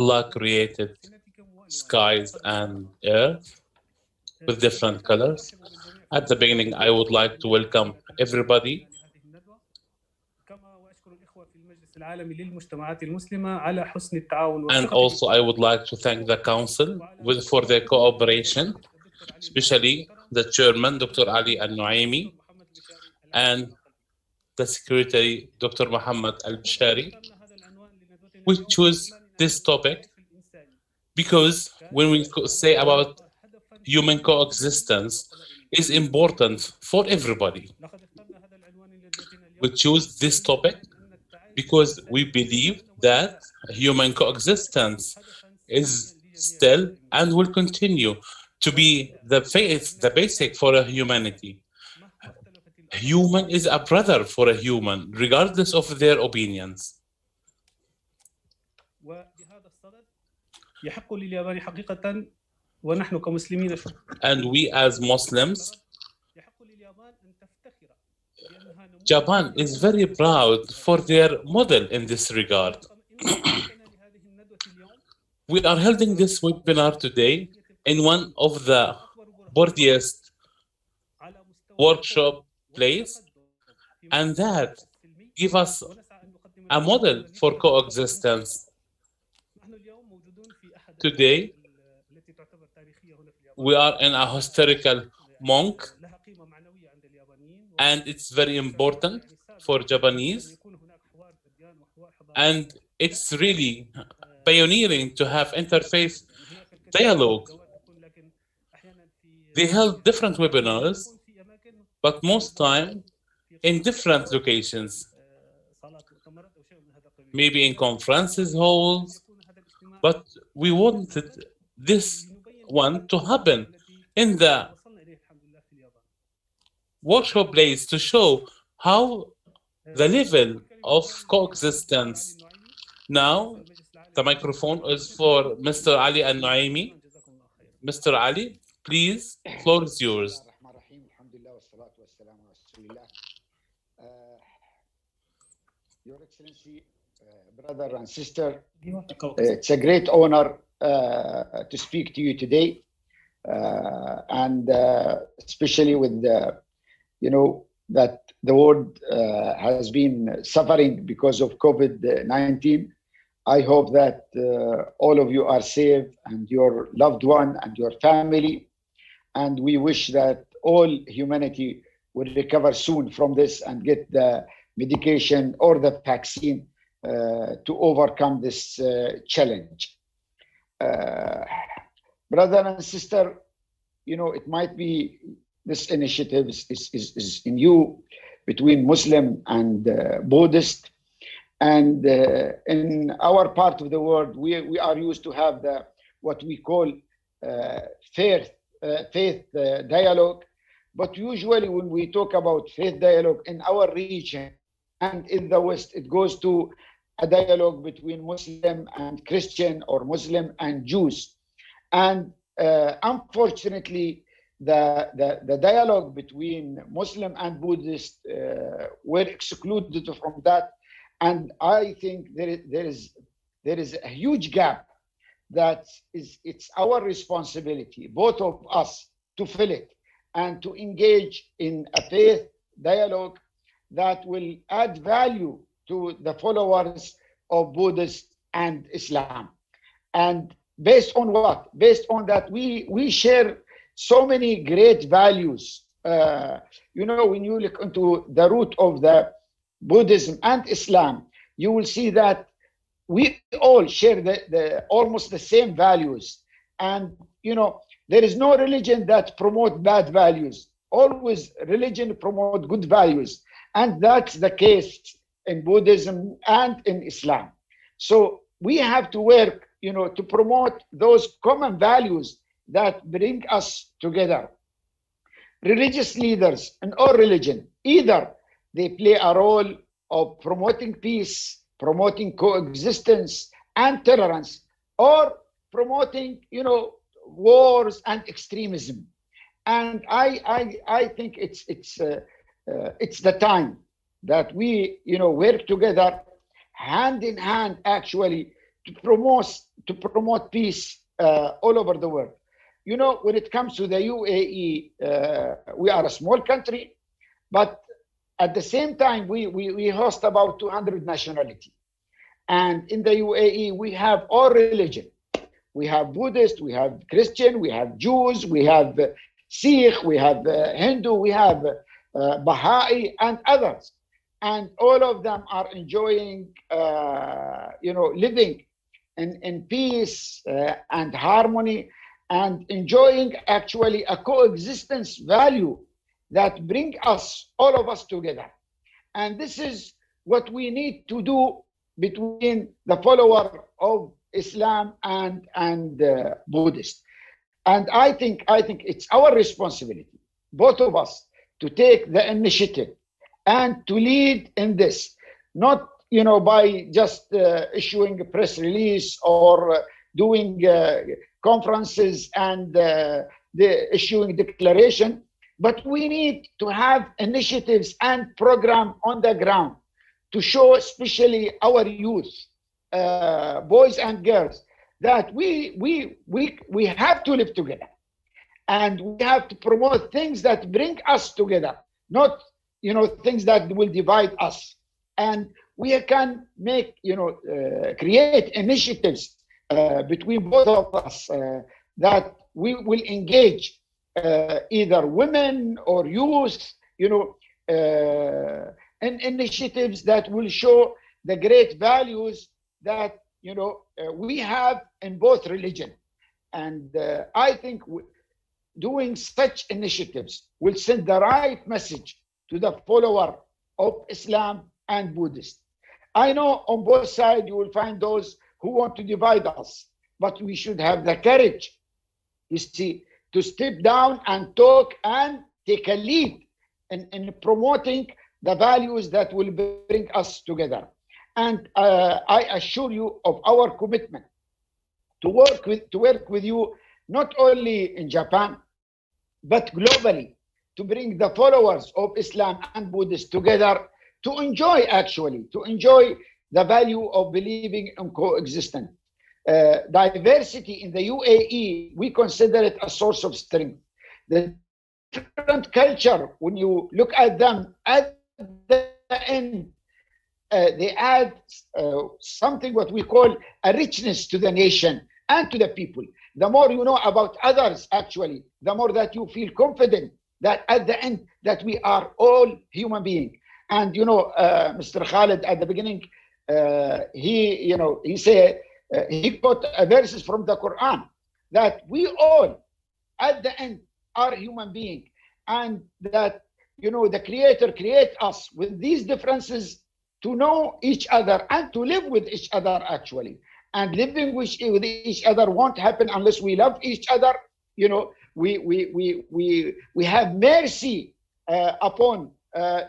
Allah created skies and earth with different colors. At the beginning, I would like to welcome everybody, and also I would like to thank the Council for their cooperation, especially the Chairman, Dr. Ali Al-Nuaimi, and the Secretary, Dr. Muhammad Al-Bashari. We chose this topic because when we say about human coexistence, is important for everybody. We choose this topic because we believe that human coexistence is still and will continue to be the faith, the basic for a humanity. Human is a brother for a human, regardless of their opinions. And we as Muslims, Japan is very proud for their model in this regard. We are holding this webinar today in one of the Buddhist workshop place, and that give us a model for coexistence. Today, we are in a historical monk, and it's very important for Japanese, and it's really pioneering to have interfaith dialogue. They held different webinars, but most time in different locations, maybe in conferences halls, but we wanted this one to happen in the workshop place to show how the level of coexistence. Now, the microphone is for Mr. Ali Al-Nuaimi. Mr. Ali, please, floor is yours. Your Excellency, brother and sister, it's a great honor to speak to you today, and especially with that the world has been suffering because of COVID-19. I hope that all of you are safe and your loved one and your family, and we wish that all humanity will recover soon from this and get the medication or the vaccine to overcome this challenge. Brother and sister, it might be this initiative is new between Muslim and Buddhist. And in our part of the world, we are used to have what we call faith dialogue. But usually when we talk about faith dialogue in our region and in the West, it goes to a dialogue between Muslim and Christian or Muslim and Jews. And unfortunately, the dialogue between Muslim and Buddhist were excluded from that. And I think there is a huge gap that it's our responsibility, both of us, to fill it and to engage in a faith dialogue that will add value to the followers of Buddhism and Islam. And based on what? Based on that we share so many great values. When you look into the root of the Buddhism and Islam, you will see that we all share almost the same values. And there is no religion that promotes bad values. Always religion promotes good values. And that's the case in Buddhism and in Islam. So we have to work, to promote those common values that bring us together. Religious leaders in all religion, either they play a role of promoting peace, promoting coexistence and tolerance, or promoting, wars and extremism. And I think it's the time that we, work together hand in hand, actually, to promote peace all over the world. You know, when it comes to the UAE, we are a small country, but at the same time, we host about 200 nationalities. And in the UAE, we have all religion. We have Buddhist, we have Christian, we have Jews, we have Sikh, we have Hindu, we have Baha'i, and others. And all of them are enjoying, living in peace and harmony, and enjoying actually a coexistence value that bring us, all of us together. And this is what we need to do between the follower of Islam and Buddhist. And I think it's our responsibility, both of us, to take the initiative and to lead in this, not by just issuing a press release or doing conferences and issuing declaration, but we need to have initiatives and program on the ground to show, especially our youth, boys and girls, that we have to live together, and we have to promote things that bring us together, not things that will divide us. And we can make create initiatives between both of us that we will engage either women or youth, in initiatives that will show the great values that we have in both religion. And I think doing such initiatives will send the right message to the follower of Islam and Buddhist. I know on both sides you will find those who want to divide us, but we should have the courage, to step down and talk and take a lead in promoting the values that will bring us together. And I assure you of our commitment to work with you, not only in Japan, but globally, to bring the followers of Islam and Buddhist together to enjoy the value of believing in coexistence. Diversity in the UAE, we consider it a source of strength. The different culture, when you look at them, at the end, they add something what we call a richness to the nation and to the people. The more you know about others, actually, the more that you feel confident that at the end that we are all human beings. And Mr. Khalid at the beginning, he said he quote verses from the Quran that we all at the end are human beings, and that the Creator create us with these differences to know each other and to live with each other, actually. And living with each other won't happen unless we love each other. We have mercy upon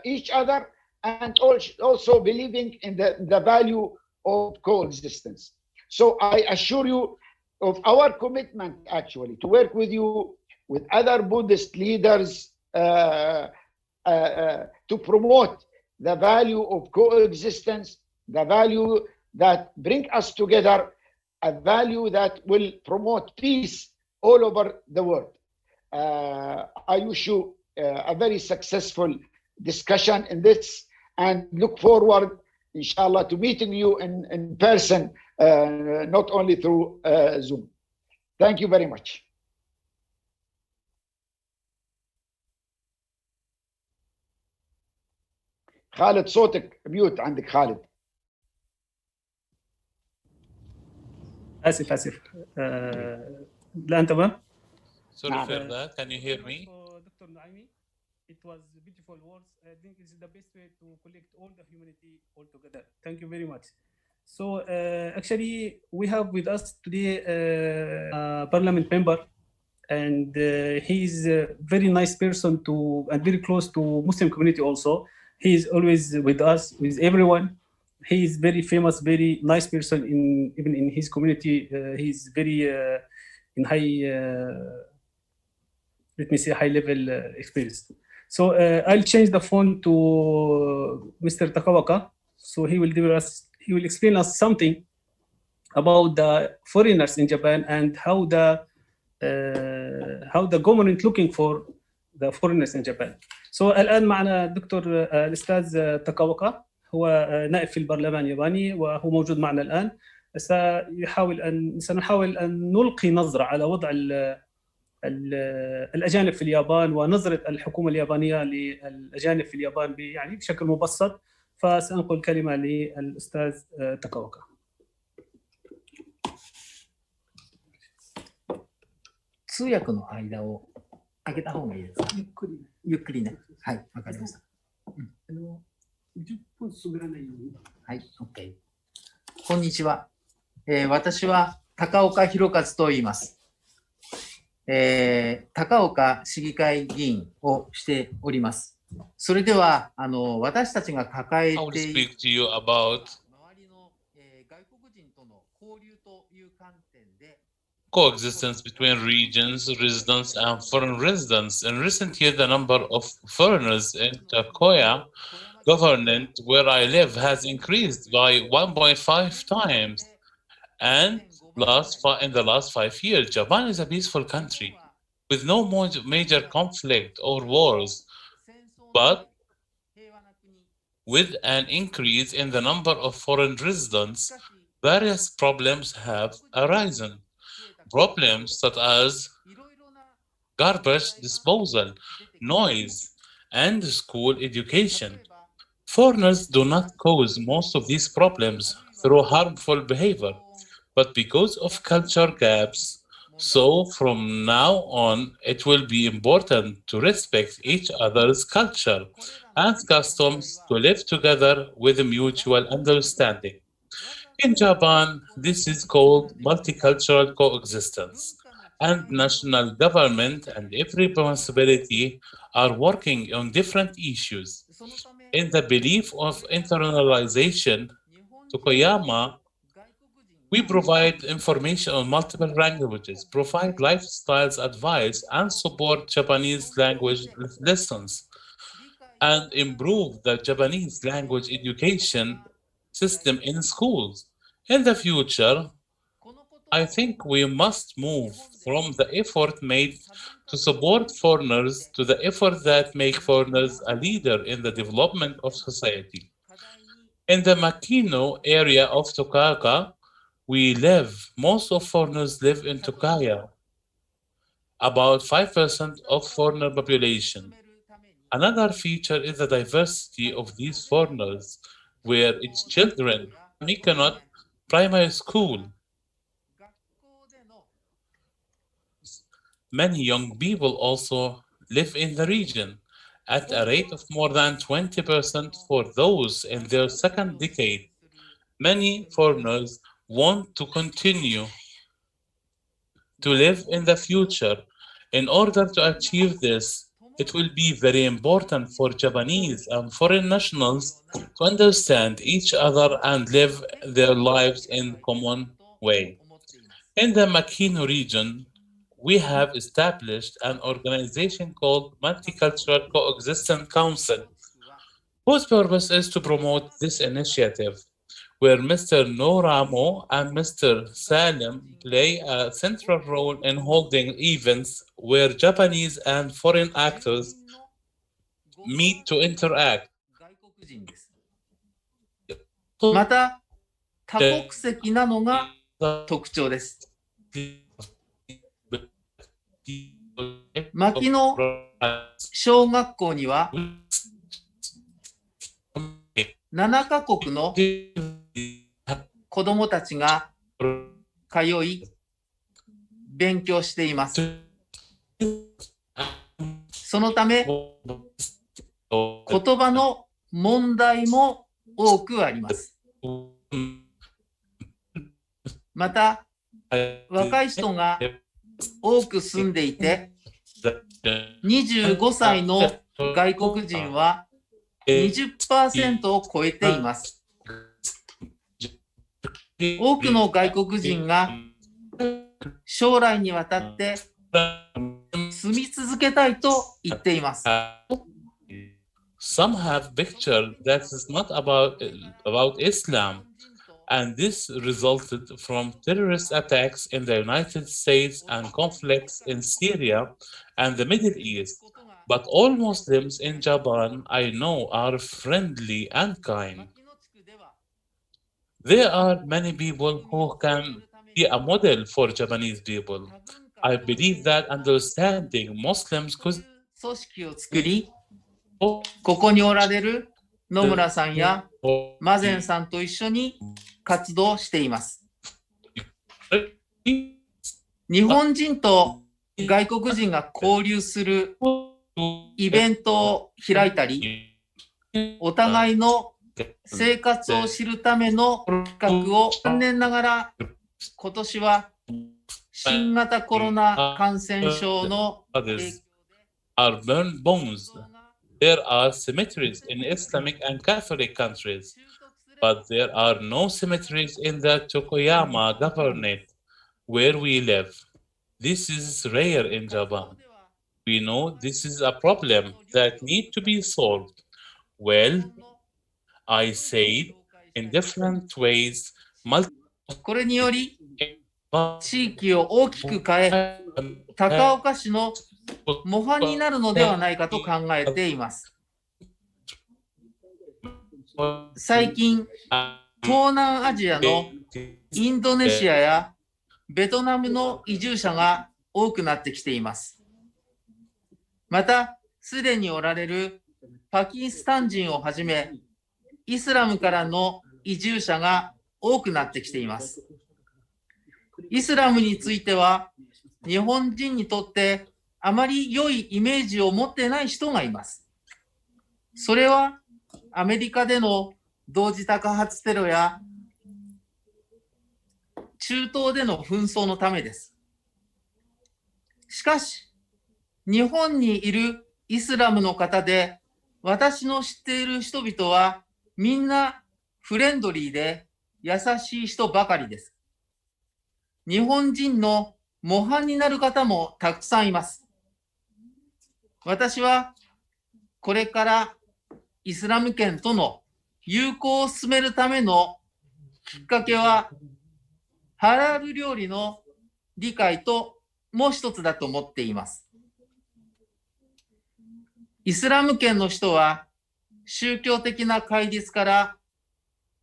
each other, and also believing in the value of coexistence. So I assure you of our commitment, actually, to work with you, with other Buddhist leaders, to promote the value of coexistence, the value that bring us together, a value that will promote peace all over the world. I wish you a very successful discussion in this, and look forward, inshallah, to meeting you in person, not only through Zoom. Thank you very much. خالد صوتك ميوت عندك خالد. آسف لا تمام. Sorry for that. Can you hear me? Dr. Naimi, it was beautiful words. I think it's the best way to collect all the humanity all together. Thank you very much. So actually, we have with us today a parliament member, and he is a very nice person and very close to Muslim community also. He is always with us, with everyone. He is very famous, very nice person even in his community. He is very in high, let me say, high level experience. So I'll change the phone to Mr. Takawaka. So he will explain us something about the foreigners in Japan and how the government looking for the foreigners in Japan. So الآن معنا الدكتور الأستاذ تاكاوكا، هو نائب في البرلمان الياباني وهو موجود معنا الآن. سنحاول أن نلقي نظرة على وضع الأجانب في اليابان ونظرة الحكومة اليابانية للأجانب في اليابان يعني بشكل مبسط. فسأنقل الكلمة للأستاذ تاكاوكا. 通訳の間を開けた方がいいですか？ゆっくりね。はい、わかりました。10分滑らないように。はい、OK。こんにちは。私は高岡博一と言います。高岡市議会議員をしております。それでは私たちが抱えている周りの外国人との交流という観点で coexistence between regions, residents, and foreign residents. In recent years, the number of foreigners in Takoya government, where I live, has increased by 1.5 times. And in the last 5 years, Japan is a peaceful country with no major conflict or wars. But with an increase in the number of foreign residents, various problems have arisen. Problems such as garbage disposal, noise, and school education. Foreigners do not cause most of these problems through harmful behavior, but because of culture gaps. So from now on, it will be important to respect each other's culture and customs to live together with mutual understanding. In Japan, this is called multicultural coexistence, and national government and every municipality are working on different issues. In the belief of internalization, Tokoyama, we provide information on multiple languages, provide lifestyles advice, and support Japanese language lessons, and improve the Japanese language education system in schools. In the future, I think we must move from the effort made to support foreigners to the effort that make foreigners a leader in the development of society. In the Makino area of Tokaga, most of foreigners live in Tokaya, about 5% of foreigner population. Another feature is the diversity of these foreigners, where its children cannot primary school. Many young people also live in the region at a rate of more than 20% for those in their second decade. Many foreigners want to continue to live in the future. In order to achieve this, it will be very important for Japanese and foreign nationals to understand each other and live their lives in a common way. In the Makino region, we have established an organization called Multicultural Coexistence Council, whose purpose is to promote this initiative, where Mr. Noramo and Mr. Salim play a central role in holding events where Japanese and foreign actors meet to interact. また、多国籍なのが特徴です。牧野小学校には7カ国の子どもたちが通い勉強しています。そのため言葉の問題も多くあります。また若い人が多く住んでいて、25歳の外国人は 20% を超えています。多くの外国人が将来にわたって住み続けたいと言っています。Some have picture that is not about Islam and this resulted from terrorist attacks in the United States and conflicts in Syria and the Middle East. But all Muslims in Japan I know are friendly and kind. There are many people who can be a model for Japanese people. I believe that understanding Muslims could 組織を作り、ここにおられる野村さんやマゼンさんと一緒に活動しています。日本人と外国人が交流するイベントを開いたり、お互いの生活を知るための企画を残念ながら今年は新型コロナ感染症の影響で are burnt bones. There are cemeteries in Islamic and Catholic countries, but there are no cemeteries in the Tokoyama governorate where we live. This is rare in Japan. We know this is a problem that needs to be solved. Well, I said in different ways, これにより地域を大きく変え、高岡市の模範になるのではないかと考えています。最近、東南アジアのインドネシアやベトナムの移住者が多くなってきています。また、すでにおられるパキスタン人をはじめ、イスラムからの移住者が多くなってきています。イスラムについては、日本人にとってあまり良いイメージを持っていない人がいます。それはアメリカでの同時多発テロや中東での紛争のためです。しかし、日本にいるイスラムの方で、私の知っている人々はみんなフレンドリーで優しい人ばかりです。日本人の模範になる方もたくさんいます。私はこれからイスラム圏との友好を進めるためのきっかけは、ハラール料理の理解ともう一つだと思っています。イスラム圏の人は宗教的な戒律から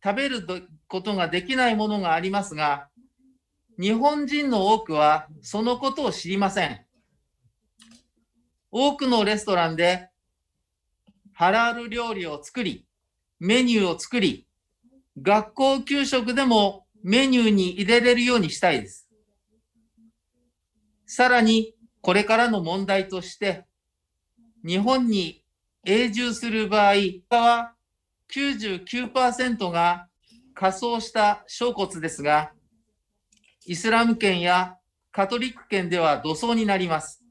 食べることができないものがありますが、日本人の多くはそのことを知りません。多くのレストランでハラール料理を作り、メニューを作り、学校給食でもメニューに入れれるようにしたいです。さらに、これからの問題として、日本に永住する場合は 99% が火葬した小骨ですが、イスラム圏やカトリック圏では土葬になります。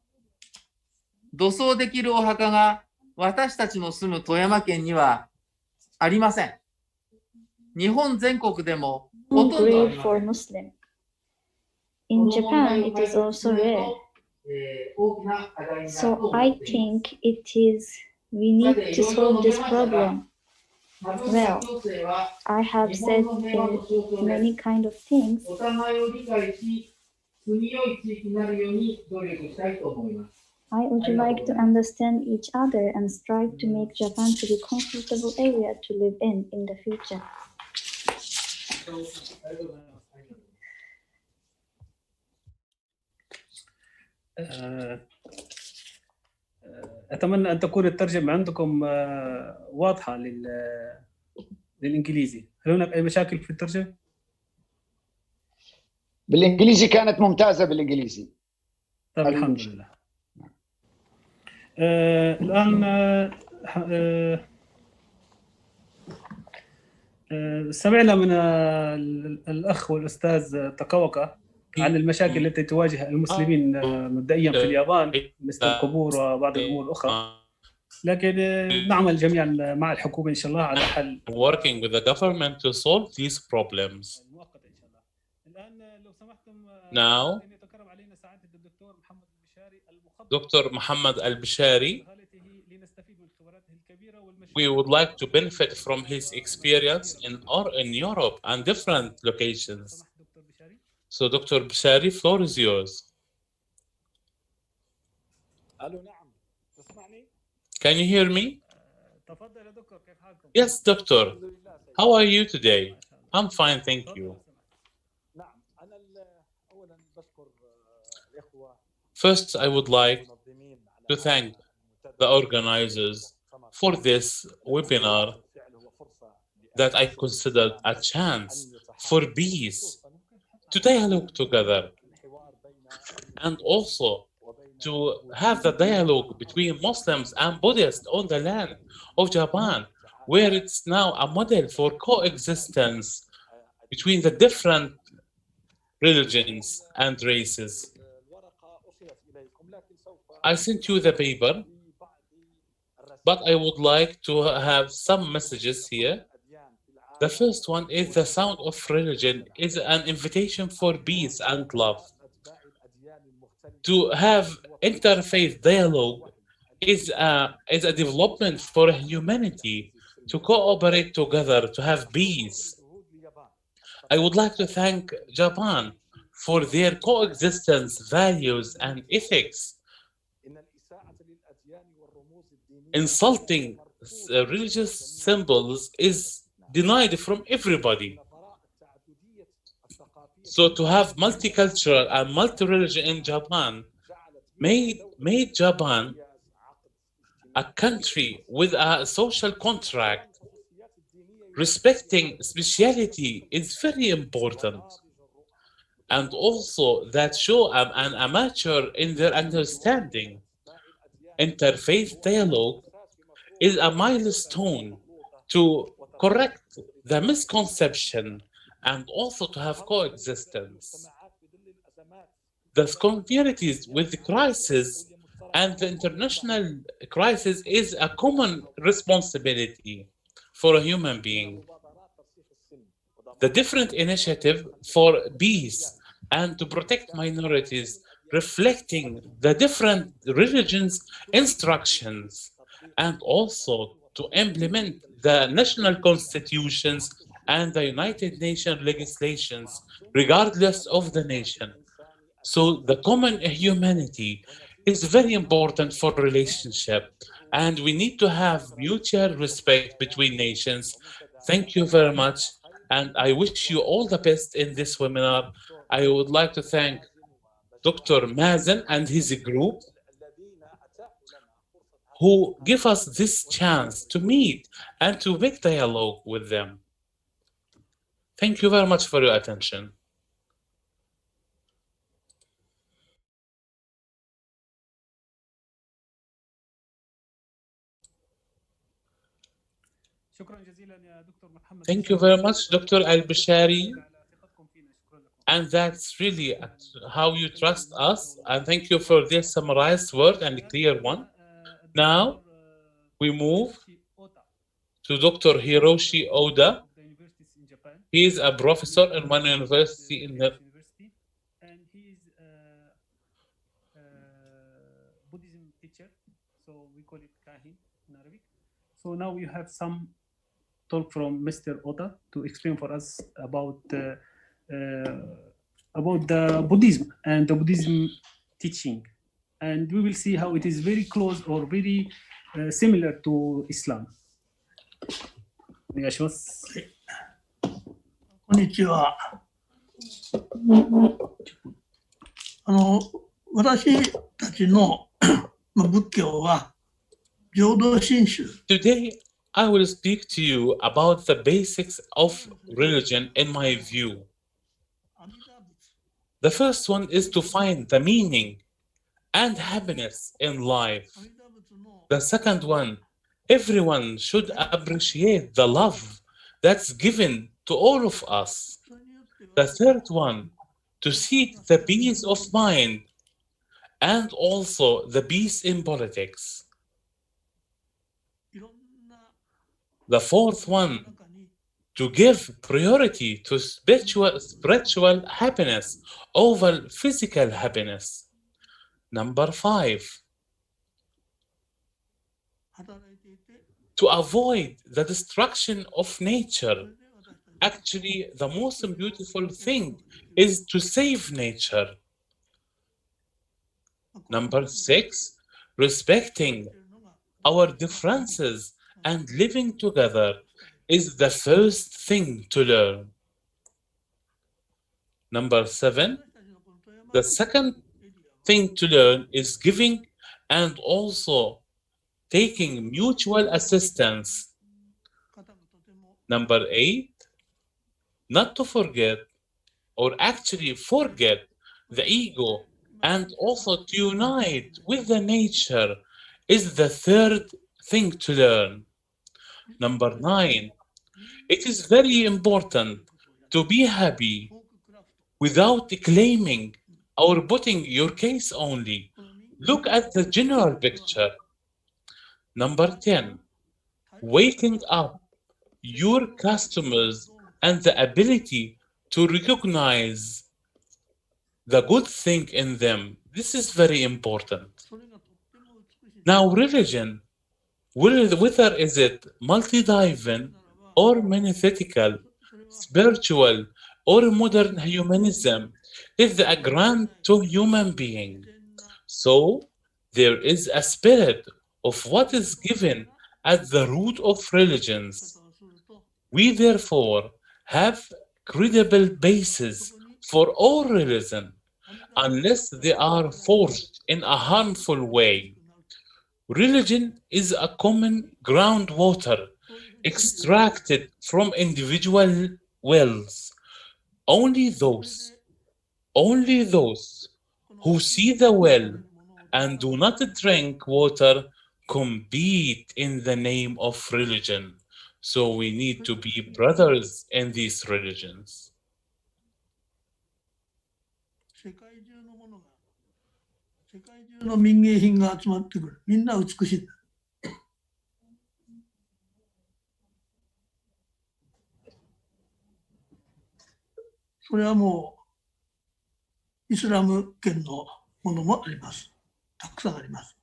土葬できるお墓が私たちの住む富山県にはありません。日本全国でもほとんどありません。In Japan, it is also rare. So I think we need to solve this problem. Well, I have said many kind of things. I would like to understand each other and strive to make Japan to be a comfortable area to live in the future. أتمنى أن تكون الترجمة عندكم واضحة للإنجليزي. هل هناك أي مشاكل في الترجمة؟ بالإنجليزي كانت ممتازة بالإنجليزي. طيب الحمد لله. الآن سمعنا من الأخ والأستاذ تاكاوكا عن المشاكل التي تواجه المسلمين مبدئيا في اليابان مثل القبور وبعض الأمور الأخرى، لكن نعمل جميعا مع الحكومة إن شاء الله على حل. Working with the government to solve these problems. Now, Dr. Muhammad Al-Bishari we would like to benefit from his experience in Europe and different locations. So, Dr. Bishari, floor is yours. Can you hear me? Yes, doctor. How are you today? I'm fine, thank you. First, I would like to thank the organizers for this webinar that I considered a chance for peace to dialogue together and also to have the dialogue between Muslims and Buddhists on the land of Japan, where it's now a model for coexistence between the different religions and races. I sent you the paper, but I would like to have some messages here. The first one is the sound of religion is an invitation for peace and love. To have interfaith dialogue is a development for humanity to cooperate together to have peace. I would like to thank Japan for their coexistence values and ethics. Insulting religious symbols is denied from everybody. So to have multicultural and multi-religion in Japan made Japan a country with a social contract. Respecting speciality is very important. And also that show an amateur in their understanding. Interfaith dialogue is a milestone to correct the misconception and also to have coexistence. The communities with the crisis and the international crisis is a common responsibility for a human being. The different initiative for peace and to protect minorities reflecting the different religions' instructions and also to implement the national constitutions and the United Nations legislations regardless of the nation. So the common humanity is very important for relationship and we need to have mutual respect between nations. Thank you very much and I wish you all the best in this webinar. I would like to thank Dr. Mazen and his group who give us this chance to meet and to make dialogue with them. Thank you very much for your attention. Thank you very much, Dr. Al-Bishari. And that's really how you trust us. And thank you for this summarized word and clear one. Now, we move to Dr. Hiroshi Oda. He is a professor in one university in the and he is a Buddhism teacher, so we call it Kahin in Arabic. So now we have some talk from Mr. Oda to explain for us about the Buddhism and the Buddhism teaching, and we will see how it is very close or very similar to Islam. お願いします。こんにちは。私たちの仏教は浄土真宗。Today, I will speak to you about the basics of religion in my view. The first one is to find the meaning and happiness in life. The second one, everyone should appreciate the love that's given to all of us. The third one, to seek the peace of mind and also the peace in politics. The fourth one, to give priority to spiritual happiness over physical happiness. Number 5, to avoid the destruction of nature. Actually, the most beautiful thing is to save nature. Number 6, respecting our differences and living together is the first thing to learn. Number 7, the second thing to learn is giving and also taking mutual assistance. Number 8, not to forget or actually forget the ego and also to unite with the nature is the third thing to learn. Number 9, it is very important to be happy without claiming or putting your case only. Look at the general picture. Number 10, waking up your customers and the ability to recognize the good thing in them. This is very important. Now, religion, whether is it multi-divine or monolithical, spiritual or modern humanism, is a grant to human being. So there is a spirit of what is given at the root of religions. We therefore have credible basis for all religion, unless they are forced in a harmful way. Religion is a common groundwater extracted from individual wells. Only those who see the well and do not drink water compete in the name of religion. So we need to be brothers in these religions. 世界中のものが、世界中の民芸品が集まってくる。みんな美しい。それはもうイスラム圏のものもあります。たくさんあります。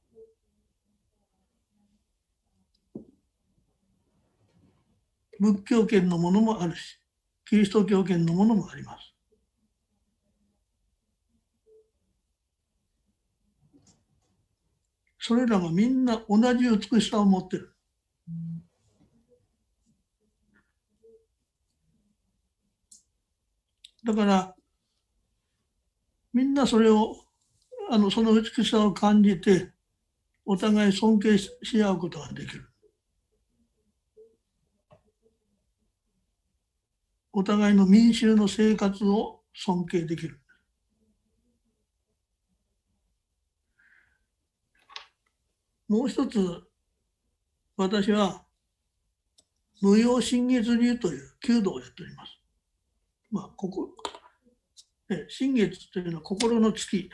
仏教圏のものもあるし、キリスト教圏のものもあります。それらがみんな同じ美しさを持っている。だからみんなそれをその美しさを感じてお互い尊敬し合うことができる。お互いの民衆の生活を尊敬できる。もう一つ、私は無用心月流という弓道をやっております。心月というのは心の月。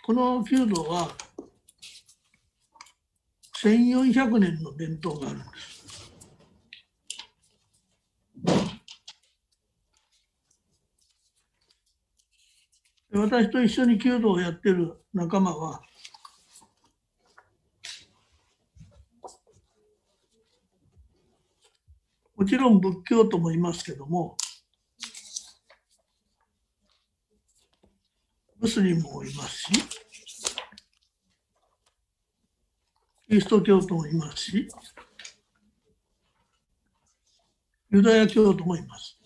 この弓道は1400年の伝統があるんです。私と一緒に弓道をやっている仲間は、もちろん仏教徒もいますけども、ムスリムもいますし、キリスト教徒もいますし、ユダヤ教徒もいます。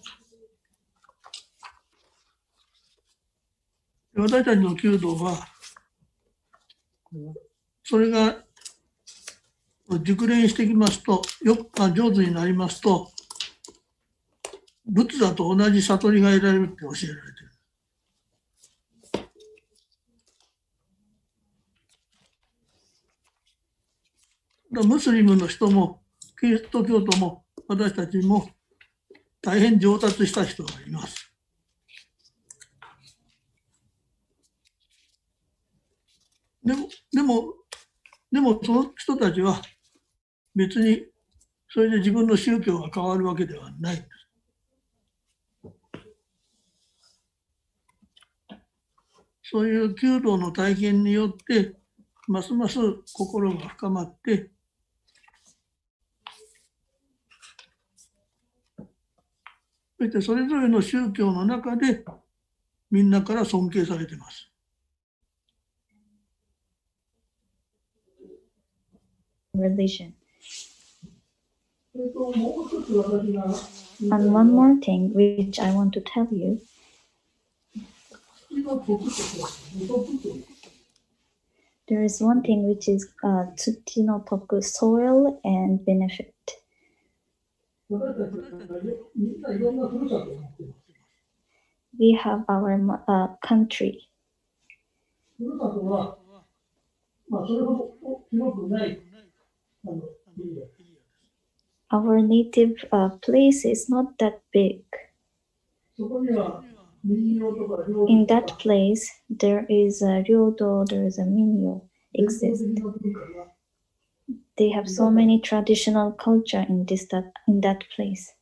私たちの弓道は、それが熟練してきますと、上手になりますと、仏陀と同じ悟りが得られるって教えられている。ムスリムの人も、キリスト教徒も、私たちも大変上達した人がいます。でもその人たちは別にそれで自分の宗教が変わるわけではないんです。そういう弓道の体験によって、ますます心が深まって、そしてそれぞれの宗教の中でみんなから尊敬されています。Religion. And one more thing which I want to tell you. There is one thing which is tsuchi no toku, soil and benefit. We have our country. Our native place is not that big. In that place, there is a ryodo, there is a minyo exist. They have so many traditional culture in that place.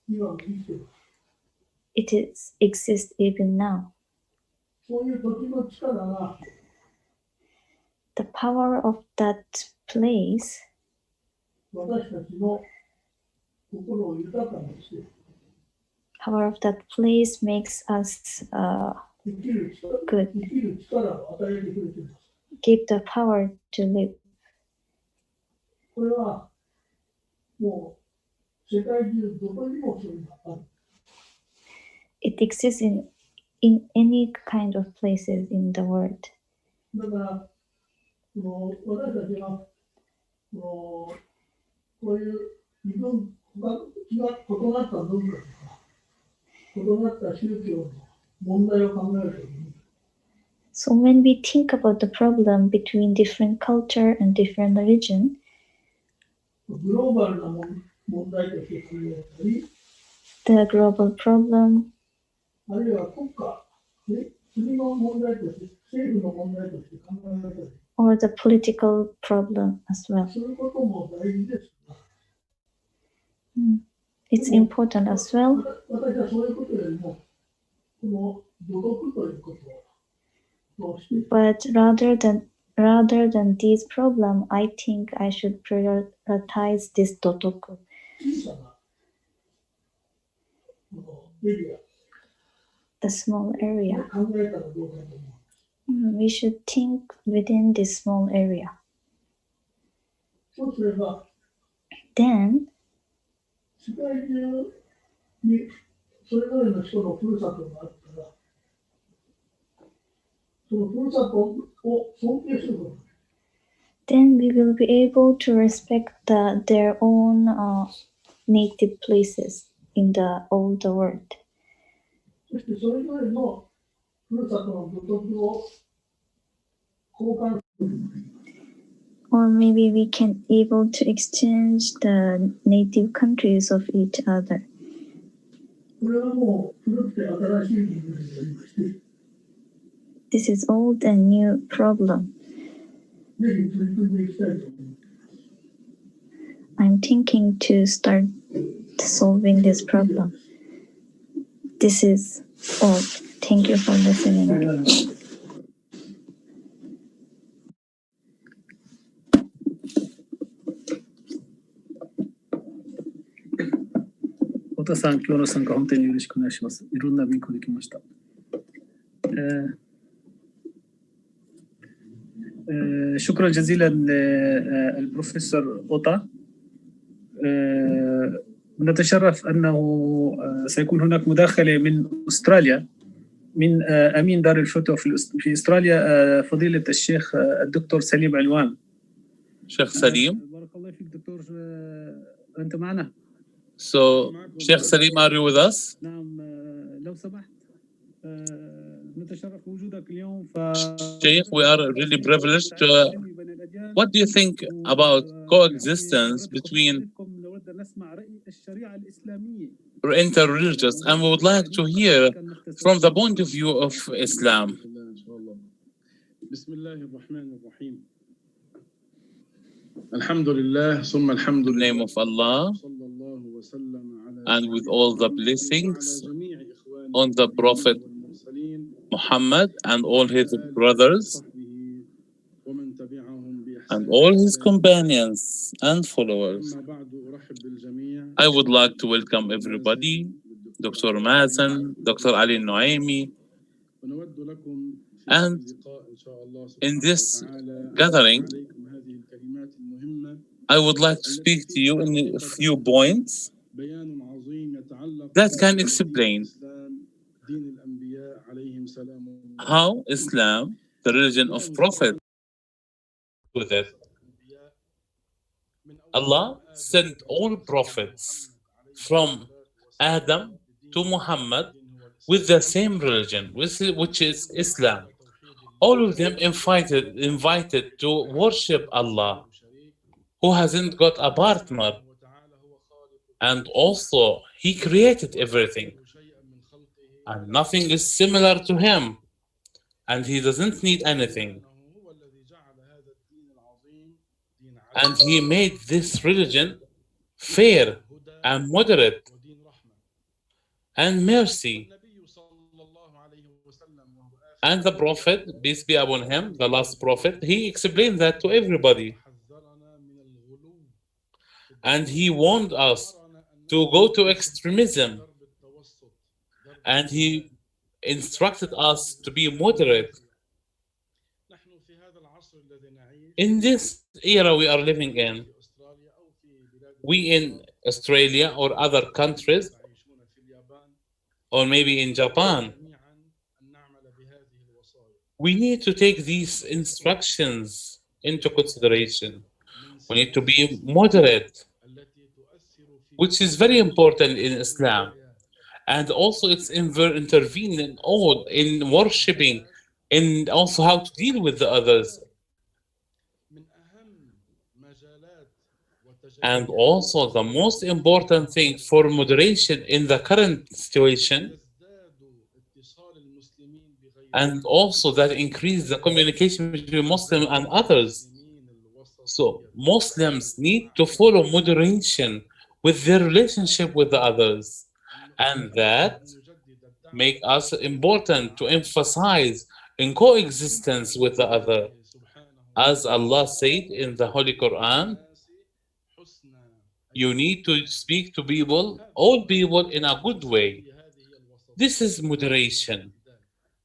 It exists even now. The power of that place makes us good. Give the power to live. It exists in any kind of places in the world. So when we think about the problem between different culture and different religion, the global problem, or the political problem as well. It's important as well. But rather than this problem, I think I should prioritize this dotoku. The small area. We should think within this small area. Then, we will be able to respect their own native places in all the world. Or maybe we can able to exchange the native countries of each other. This is old and new problem. I'm thinking to start solving this problem. This is all. Thank you for listening. 太田さん、今日の参加本当によろしくお願いします。いろんな勉強できました。شكرا جزيلا البروفيسور أوتا. نتشرف أنه سيكون هناك مداخلة من أستراليا، من أمين دار الفتوى في أستراليا، فضيلة الشيخ الدكتور سليم علوان. شيخ سليم. بارك الله فيك دكتور، أنت معنا. So, Sheikh Salim, are you with us? نعم لو سمحت نتشرف بوجودك اليوم. Sheikh, we are really privileged. What do you think about coexistence between interreligious? And we would like to hear from the point of view of Islam. In the name of Allah, and with all the blessings on the Prophet Muhammad and all his brothers and all his companions and followers. I would like to welcome everybody, Dr. Mazen, Dr. Ali Noaimi, and in this gathering, I would like to speak to you in a few points that can explain how Islam, the religion of Prophet, with it. Allah sent all prophets from Adam to Muhammad with the same religion, which is Islam. All of them invited to worship Allah, who hasn't got a partner. And also, He created everything. And nothing is similar to Him. And He doesn't need anything. And He made this religion fair and moderate and mercy. And the Prophet, peace be upon him, the last Prophet, he explained that to everybody. And he warned us to go to extremism. And he instructed us to be moderate. In this era we are living in, we in Australia or other countries, or maybe in Japan, we need to take these instructions into consideration. We need to be moderate, which is very important in Islam. And also it's intervene in all, in worshipping, and also how to deal with the others. And also the most important thing for moderation in the current situation, and also that increase the communication between Muslims and others. So Muslims need to follow moderation with their relationship with the others, and that make us important to emphasize in coexistence with the other. As Allah said in the Holy Quran, you need to speak to people, all people, in a good way. This is moderation,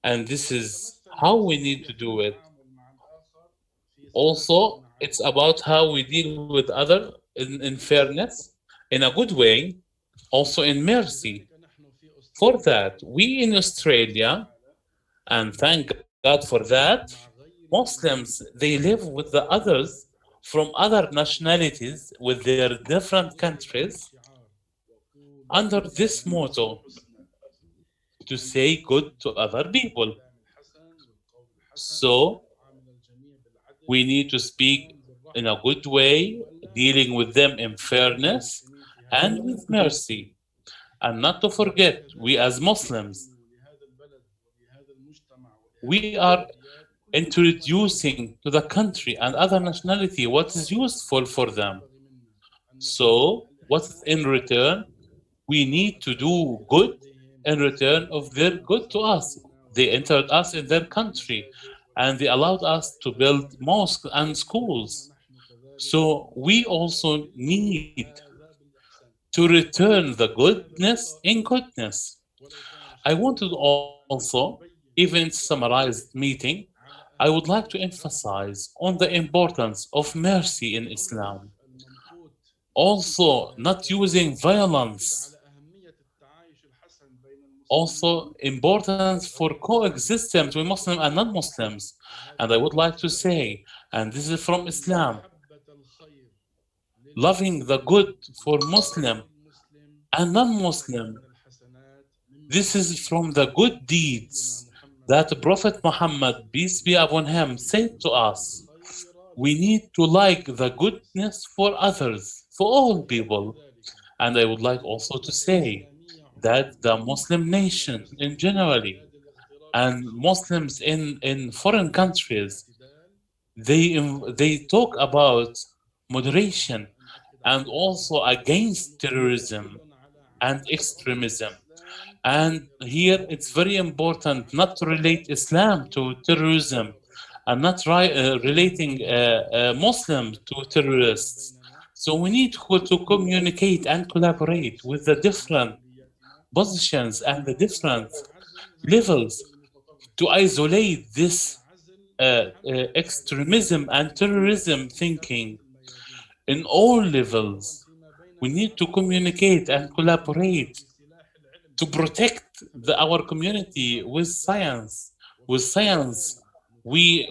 and this is how we need to do it. Also, it's about how we deal with others in fairness, in a good way, also in mercy. For that, we in Australia, and thank God for that, Muslims, they live with the others from other nationalities with their different countries under this motto, to say good to other people. So we need to speak in a good way, dealing with them in fairness and with mercy. And not to forget, we as Muslims, we are introducing to the country and other nationality what is useful for them. So what in return? We need to do good in return of their good to us. They entered us in their country and they allowed us to build mosques and schools. So we also need to return the goodness in goodness. I wanted also, even in summarized meeting, I would like to emphasize on the importance of mercy in Islam. Also, not using violence. Also, importance for coexistence between Muslims and non-Muslims. And I would like to say, and this is from Islam, loving the good for Muslim and non-Muslim. This is from the good deeds that Prophet Muhammad, peace be upon him, said to us. We need to like the goodness for others, for all people. And I would like also to say that the Muslim nation in generally and Muslims in foreign countries, they talk about moderation and also against terrorism and extremism. And here it's very important not to relate Islam to terrorism and not relating Muslims to terrorists. So we need to communicate and collaborate with the different positions and the different levels to isolate this extremism and terrorism thinking in all levels. We need to communicate and collaborate to protect our community with science. With science, we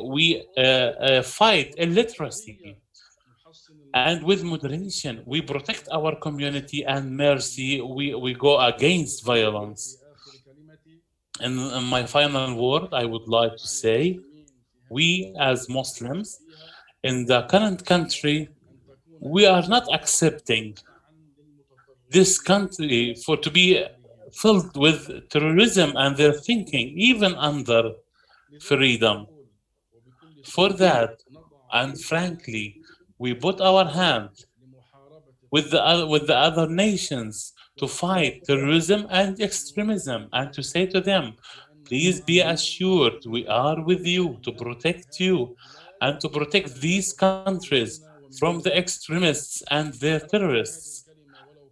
fight illiteracy. And with moderation, we protect our community, and mercy, we go against violence. And in my final word, I would like to say, we as Muslims in the current country, we are not accepting this country to be filled with terrorism and their thinking, even under freedom. For that, and frankly, we put our hand with the other nations to fight terrorism and extremism and to say to them, please be assured we are with you to protect you and to protect these countries from the extremists and their terrorists.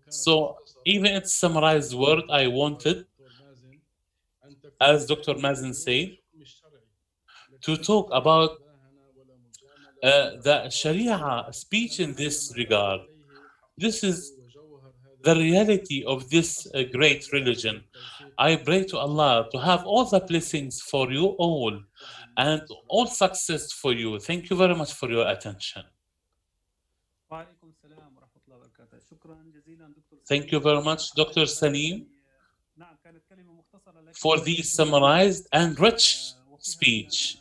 So even its summarized word I wanted, as Dr. Mazen said, to talk about the Sharia speech in this regard. This is the reality of this great religion. I pray to Allah to have all the blessings for you all and all success for you. Thank you very much for your attention. Thank you very much, Dr. Salim, for this summarized and rich speech.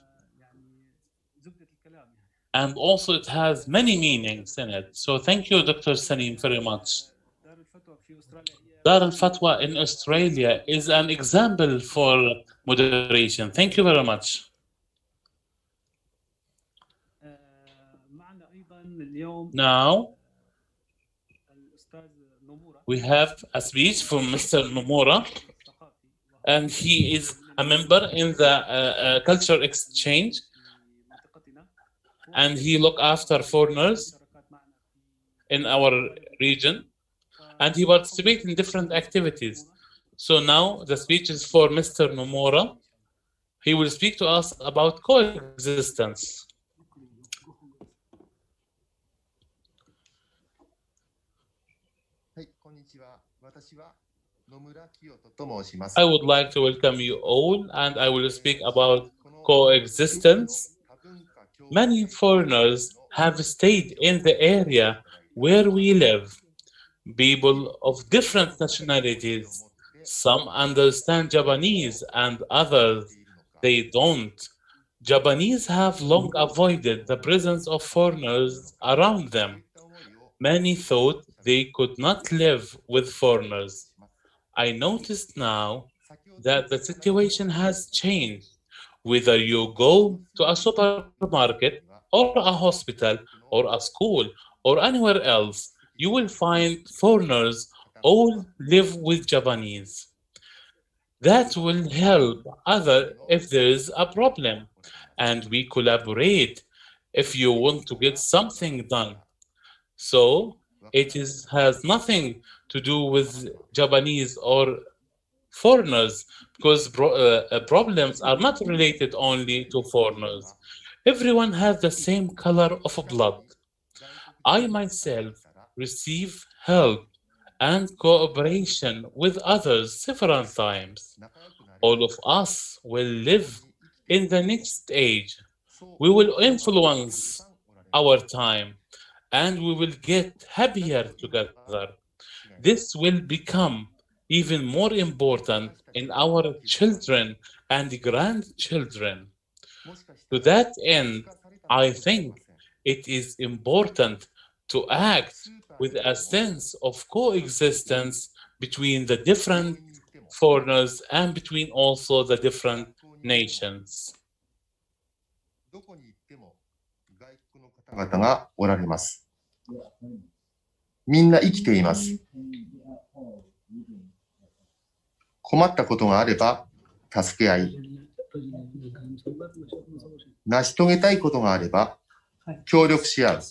And also it has many meanings in it. So thank you, Dr. Salim, very much. Dar al-Fatwa in Australia is an example for moderation. Thank you very much. Now, we have a speech from Mr. Nomura, and he is a member in the culture exchange, and he look after foreigners in our region, and he participates in different activities. So now the speech is for Mr. Nomura. He will speak to us about coexistence. I would like to welcome you all, and I will speak about coexistence. Many foreigners have stayed in the area where we live, people of different nationalities. Some understand Japanese and others they don't. Japanese have long avoided the presence of foreigners around them. Many thought they could not live with foreigners. I noticed now that the situation has changed. Whether you go to a supermarket or a hospital or a school or anywhere else, you will find foreigners all live with Japanese. That will help other if there is a problem, and we collaborate if you want to get something done. So it has nothing to do with Japanese or foreigners, because problems are not related only to foreigners. Everyone has the same color of blood. I myself receive help and cooperation with others several times. All of us will live in the next age. We will influence our time and we will get happier together. This will become even more important in our children and grandchildren. To that end, I think it is important to act with a sense of coexistence between the different foreigners and between also the different nations. どこに行っても外国の方々がおられます。みんな生きています。困ったことがあれば助け合い、成し遂げたいことがあれば協力し合う。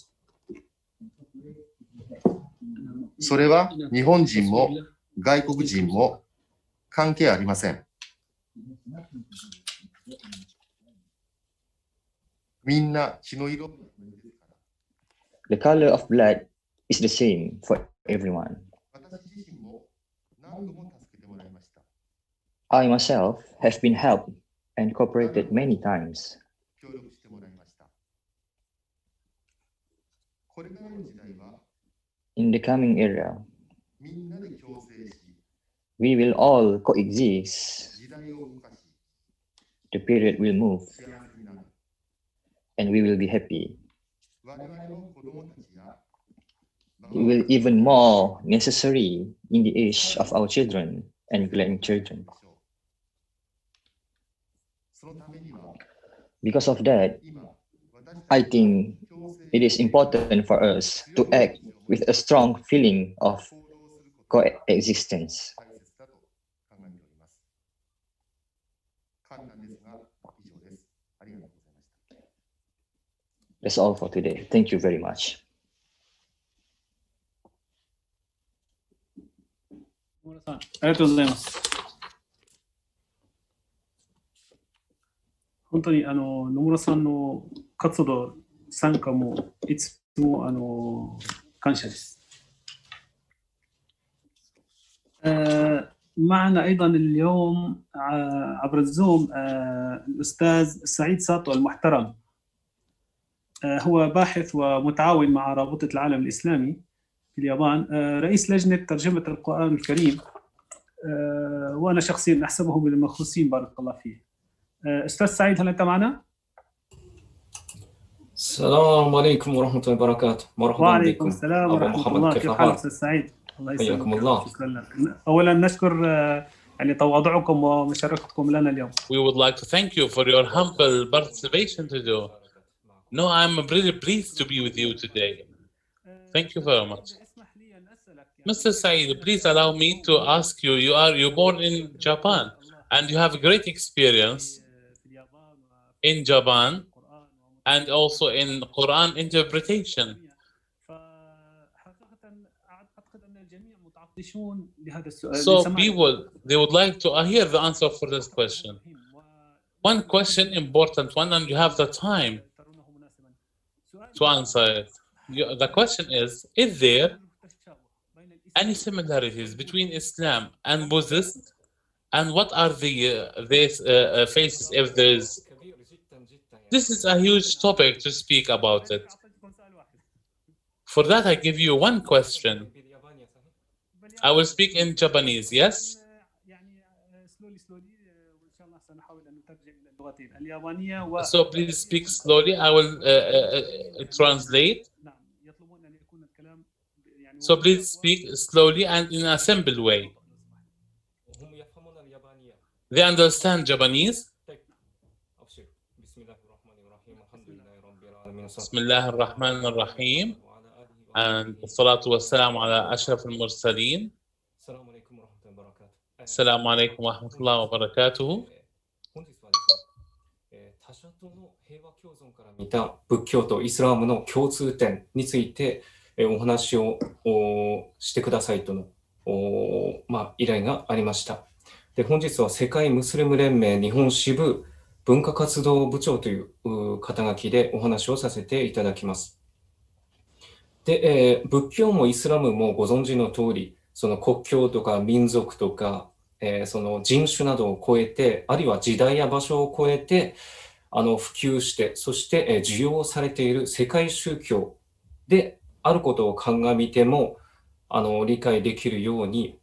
それは日本人も外国人も関係ありません。みんな血の色。The color of blood is the same for everyone. 私自身も何度も助けてもらいました。I myself have been helped and cooperated many times. 協力してもらいました。これからの時代は In the coming era, みんなで共生し、 we will all coexist. 時代を動かし、 The period will move 幸せになる。 and we will be happy. 我々の子供たちや It will even more necessary in the age of our children and grandchildren. そのためには Because of that, 今、私 I たち think it is important for us to act with a strong feeling of 行動することが coexistence. 大切だと考えております。簡単ですが、以上です。ありがとうございました。 That's all for today. Thank you very much. 野村さん、ありがとうございます。本当に野村さんの活動参加もいつも感謝です。معنا أيضا اليوم عبر الزوم الأستاذ سعيد ساطو المحترم. هو باحث ومتعاون مع رابطة العالم الإسلامي في اليابان، رئيس لجنة ترجمة القرآن الكريم، وأنا شخصيا أحسبه من المخصوصين بارك الله فيه. أستاذ سعيد، هل أنت معنا؟ السلام عليكم ورحمة الله وبركاته. مرحبا وعليكم بكم السلام أبو ورحمة محمد، الله. كيف كيف حالك حالك؟ أستاذ سعيد؟ الله حياكم يسلمك. الله. شكرا لك. أولا نشكر يعني تواضعكم ومشاركتكم لنا اليوم. We would like to thank you for your humble participation today. No, I'm really pleased to be with you today. Thank you very much. Mr. Saeed, please allow me to ask you, you born in Japan and you have a great experience in Japan and also in Quran interpretation. So people, they would like to hear the answer for this question. One question, important one, and you have the time to answer it. The question is there any similarities between Islam and Buddhist, and what are these faces if there is? This is a huge topic to speak about it. For that, I give you one question. I will speak in Japanese, yes? So please speak slowly. I will translate. So please speak slowly and in a simple way. They understand Japanese? Bismillah ar-Rahman ar-Rahim. And salatu wassalamu ala ashraf al-mursaleen. Assalamu alaikum wa rahmatullahi wa barakatuhu. 他者との平和共存から見た仏教とイスラムの共通点についてお話をしてくださいとの依頼がありました。で、本日は世界ムスリム連盟日本支部文化活動部長という肩書きでお話をさせていただきます。で、仏教もイスラムもご存知の通り、その国境とか民族とか、その人種などを超えて、あるいは時代や場所を超えて普及して、そして受容されている世界宗教であることを鑑みても理解できるように、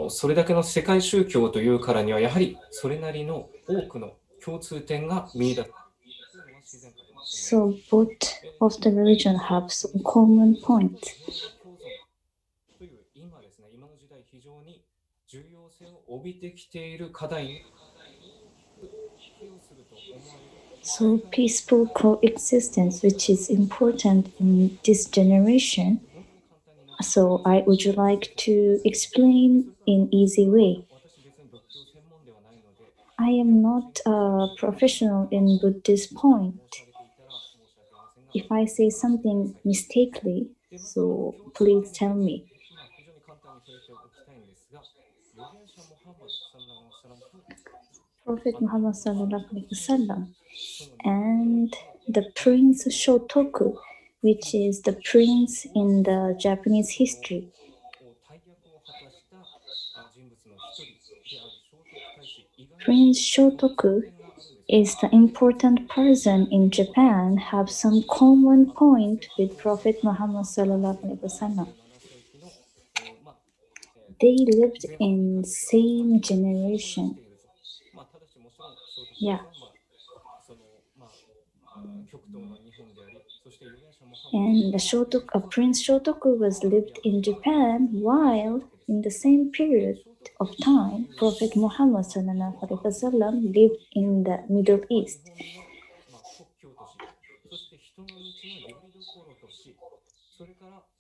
それだけの世界宗教というからにはやはりそれなりの多くの共通点が見出す。So both of the religion have some common point. という今ですね、今の時代非常に重要性を帯びてきている課題に寄与すると思われる。So peaceful coexistence, which is important in this generation. So I would like to explain in easy way. I am not a professional in Buddhist point. If I say something mistakenly, so please tell me. Prophet Muhammad sallallahu alaihi wasallam and the Prince Shotoku, which is the prince in the Japanese history. Prince Shotoku is the important person in Japan, have some common point with Prophet Muhammad sallallahu alaihi wasallam. They lived in same generation. Yeah. And Prince Shotoku was lived in Japan while in the same period of time, Prophet Muhammad sallallahu alaihi wasallam lived in the Middle East.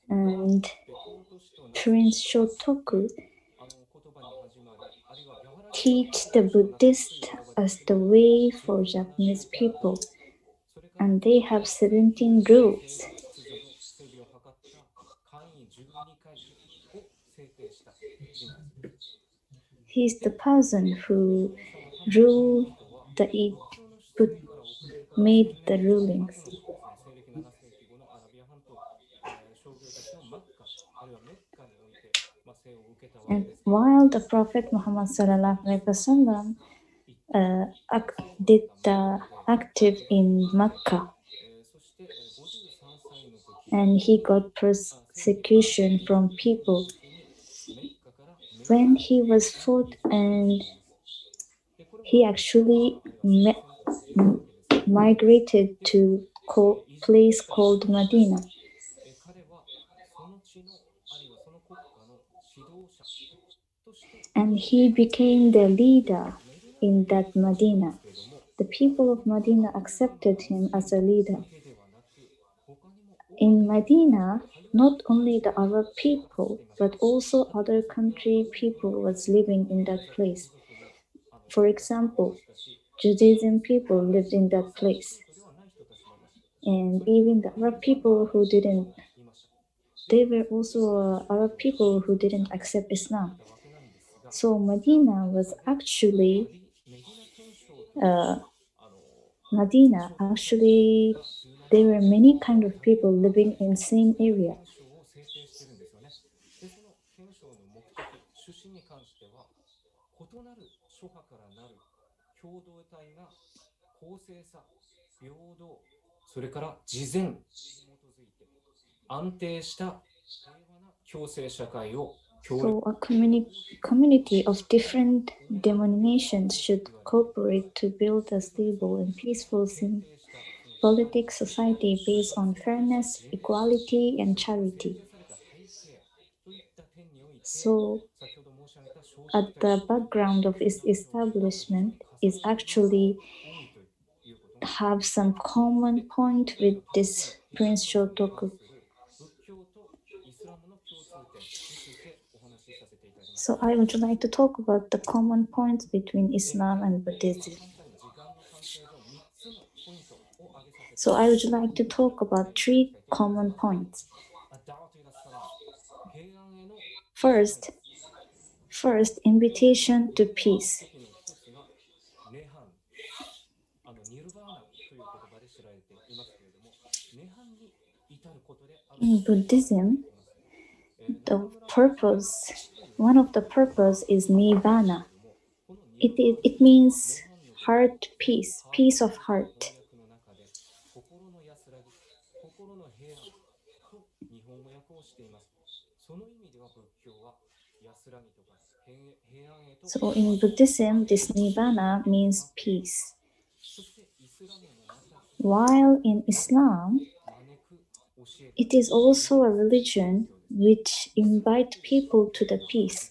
And Prince Shotoku teach the Buddhist as the way for Japanese people, and they have 17 rules. He's the person who made the rulings. And while the Prophet Muhammad sallallahu alaihi wasallam active in Mecca, and he got persecution from people when he was fought, and he actually migrated to a place called Medina. And he became the leader in that Medina. The people of Medina accepted him as a leader. In Medina, not only the Arab people, but also other country people was living in that place. For example, Judaism people lived in that place. And even the Arab people who didn't, they were also Arab people who didn't accept Islam. So Medina was actually, there were many kind of people living in same area. So a community of different denominations should cooperate to build a stable and peaceful symbolic society based on fairness, equality, and charity. So at the background of its establishment is actually have some common point with this Prince Shotoku. So I would like to talk about the common points between Islam and Buddhism. So I would like to talk about 3 common points. First, invitation to peace. In Buddhism, one of the purpose is nirvana. It means heart peace, peace of heart. So in Buddhism, this nirvana means peace. While in Islam, it is also a religion which invites people to the peace.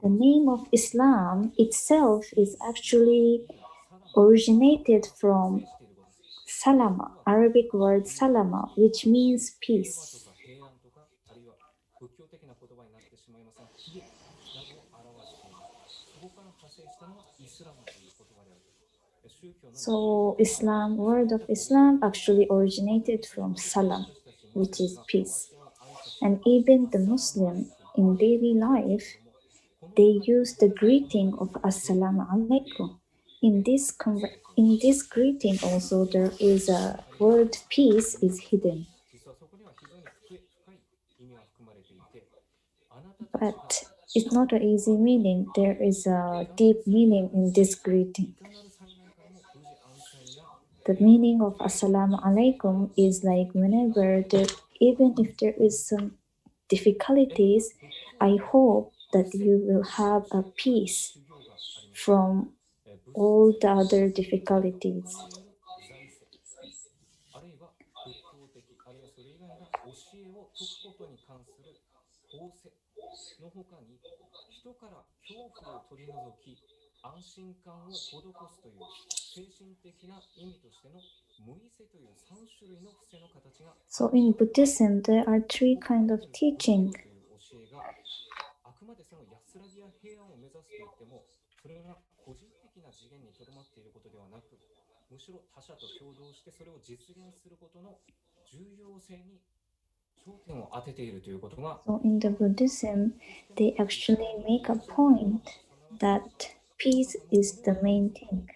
The name of Islam itself is actually originated from salama, Arabic word salama, which means peace. So Islam, word of Islam actually originated from salam, which is peace. And even the Muslim in daily life, they use the greeting of Assalamu alaikum. In this greeting also there is a word peace is hidden. But it's not an easy meaning. There is a deep meaning in this greeting. The meaning of Assalamu alaikum is like whenever there, even if there is some difficulties, I hope that you will have a peace from all the other difficulties. So in Buddhism, there are three kinds of teaching. So in the Buddhism, they actually make a point that peace is the main thing.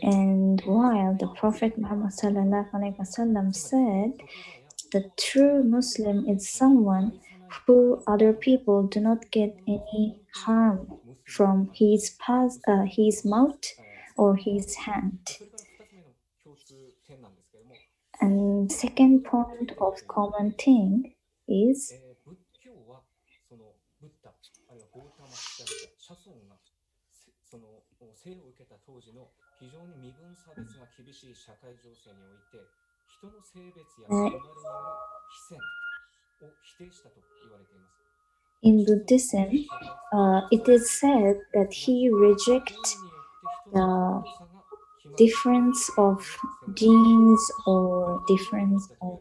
And while the Prophet Muhammad ﷺ said, the true Muslim is someone who other people do not get any harm from his mouth or his hand. And second point of common thing is in Buddhism, it is said that he rejects the difference of genes or difference of,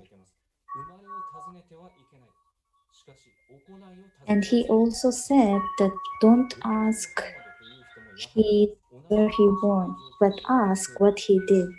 and he also said that don't ask where he born, but ask what he did.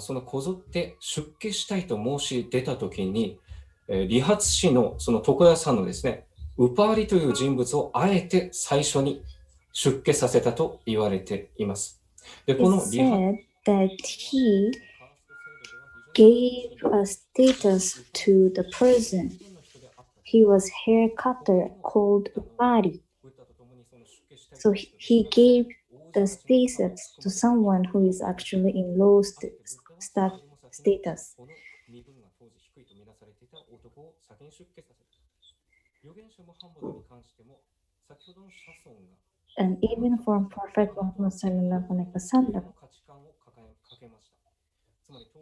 そのこぞって出家したいと申し出たときに、理髪師のその床屋さんのですね、ウパーリという人物をあえて最初に出家させたと言われています。で、この理髪 that he gave a status to the person. He was hair cutter called Upari. So he gave the status to someone who is actually in low status. And even from Prophet Muhammad ﷺ,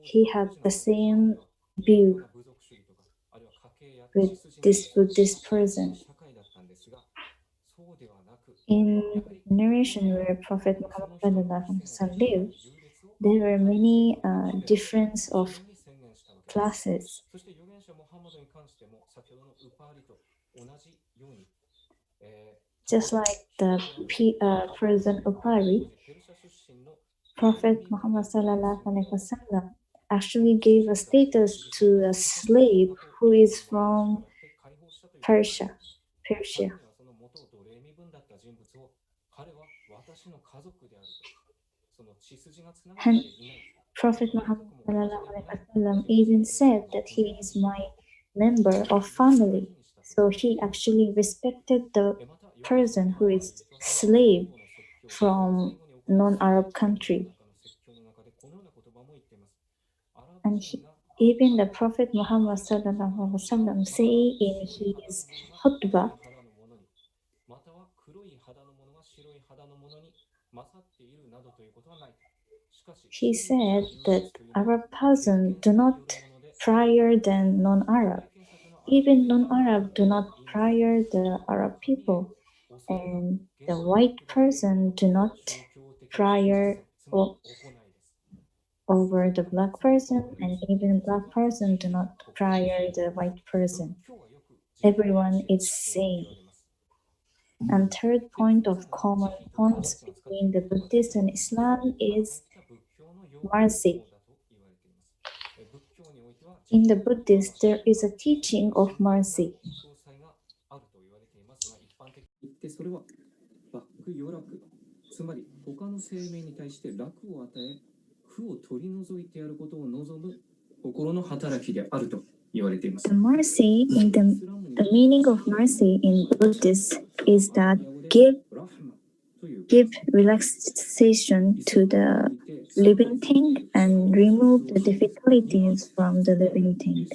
he had the same view with this Buddhist person. In narration where Prophet Muhammad ﷺ lived, there were many difference of classes. Just like the person Upari, Prophet Muhammad ﷺ actually gave a status to a slave who is from Persia. And Prophet Muhammad ﷺ even said that he is my member of family. So he actually respected the person who is slave from non-Arab country. And even the Prophet Muhammad ﷺ say in his khutbah, he said that Arab person do not prior than non-Arab. Even non-Arab do not prior the Arab people. And the white person do not prior over the black person, and even black person do not prior the white person. Everyone is same. And third point of common points between the Buddhist and Islam is mercy. In the Buddhist, there is a teaching of mercy. The mercy in the meaning of mercy in Buddhist is that give relaxation to the living thing and remove the difficulties from the living thing.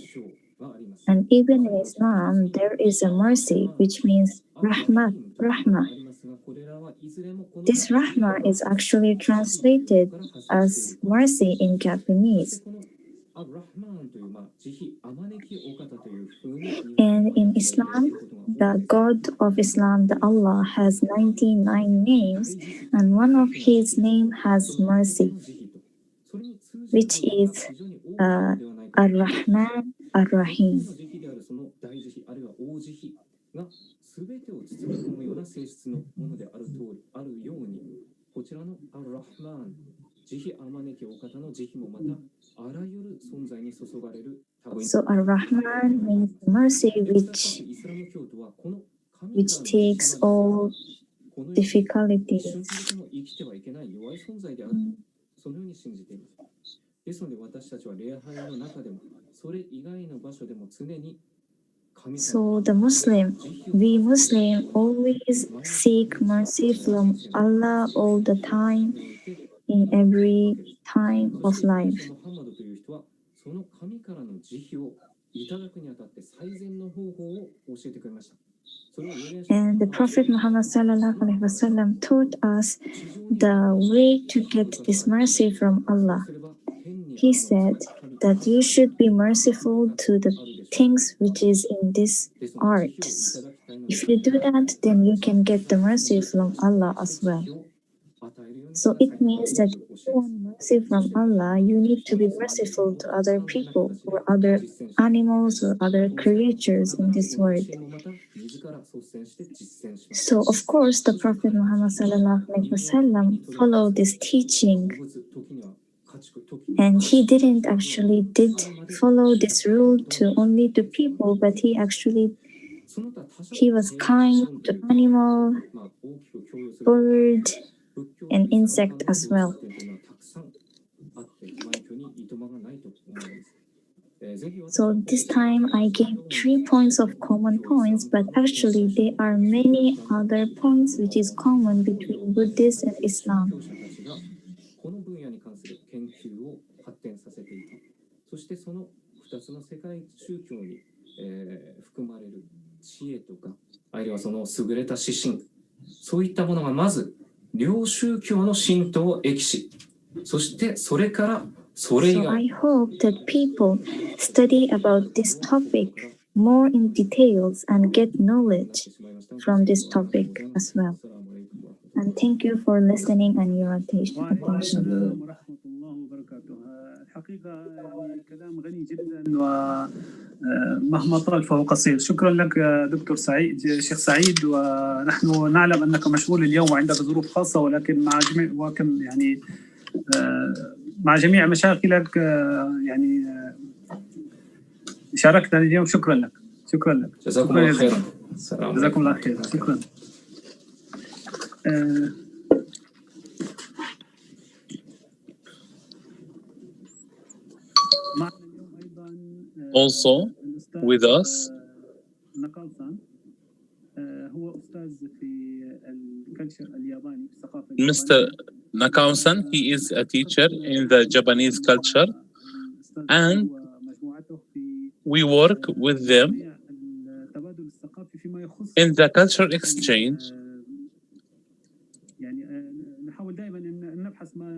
And even in Islam, there is a mercy, which means rahmah. This rahmah is actually translated as mercy in Japanese. And in Islam, the God of Islam, the Allah, has 99 names, and one of his name has mercy, which is Ar-Rahman, Ar-Rahim. So Ar-Rahman means mercy which takes all difficulties. So we Muslim always seek mercy from Allah all the time, in every time of life. And the Prophet Muhammad ﷺ taught us the way to get this mercy from Allah. He said that you should be merciful to the things which is in this art. If you do that, then you can get the mercy from Allah as well. So it means that if you want mercy from Allah, you need to be merciful to other people or other animals or other creatures in this world. So of course, the Prophet Muhammad ﷺ followed this teaching, and he didn't actually follow this rule to only to people, but he was kind to animal, bird, and insect as well. So this time I gave 3 points of common points, but actually there are many other points which is common between Buddhist and Islam. So I hope that people study about this topic more in details and get knowledge from this topic as well. And thank you for listening and your attention. الحقيقة كلام غني جدا ومهما طال فهو قصير. شكرا لك دكتور سعيد شيخ سعيد، ونحن نعلم أنك مشغول اليوم وعندك ظروف خاصة، ولكن مع جميع مشاكلك يعني شاركتنا اليوم. شكرا لك. جزاكم الله خيرا. جزاكم الله خيرا. شكرا. Also with us, Mr. Nakao-san, he is a teacher in the Japanese culture, and we work with them in the cultural exchange,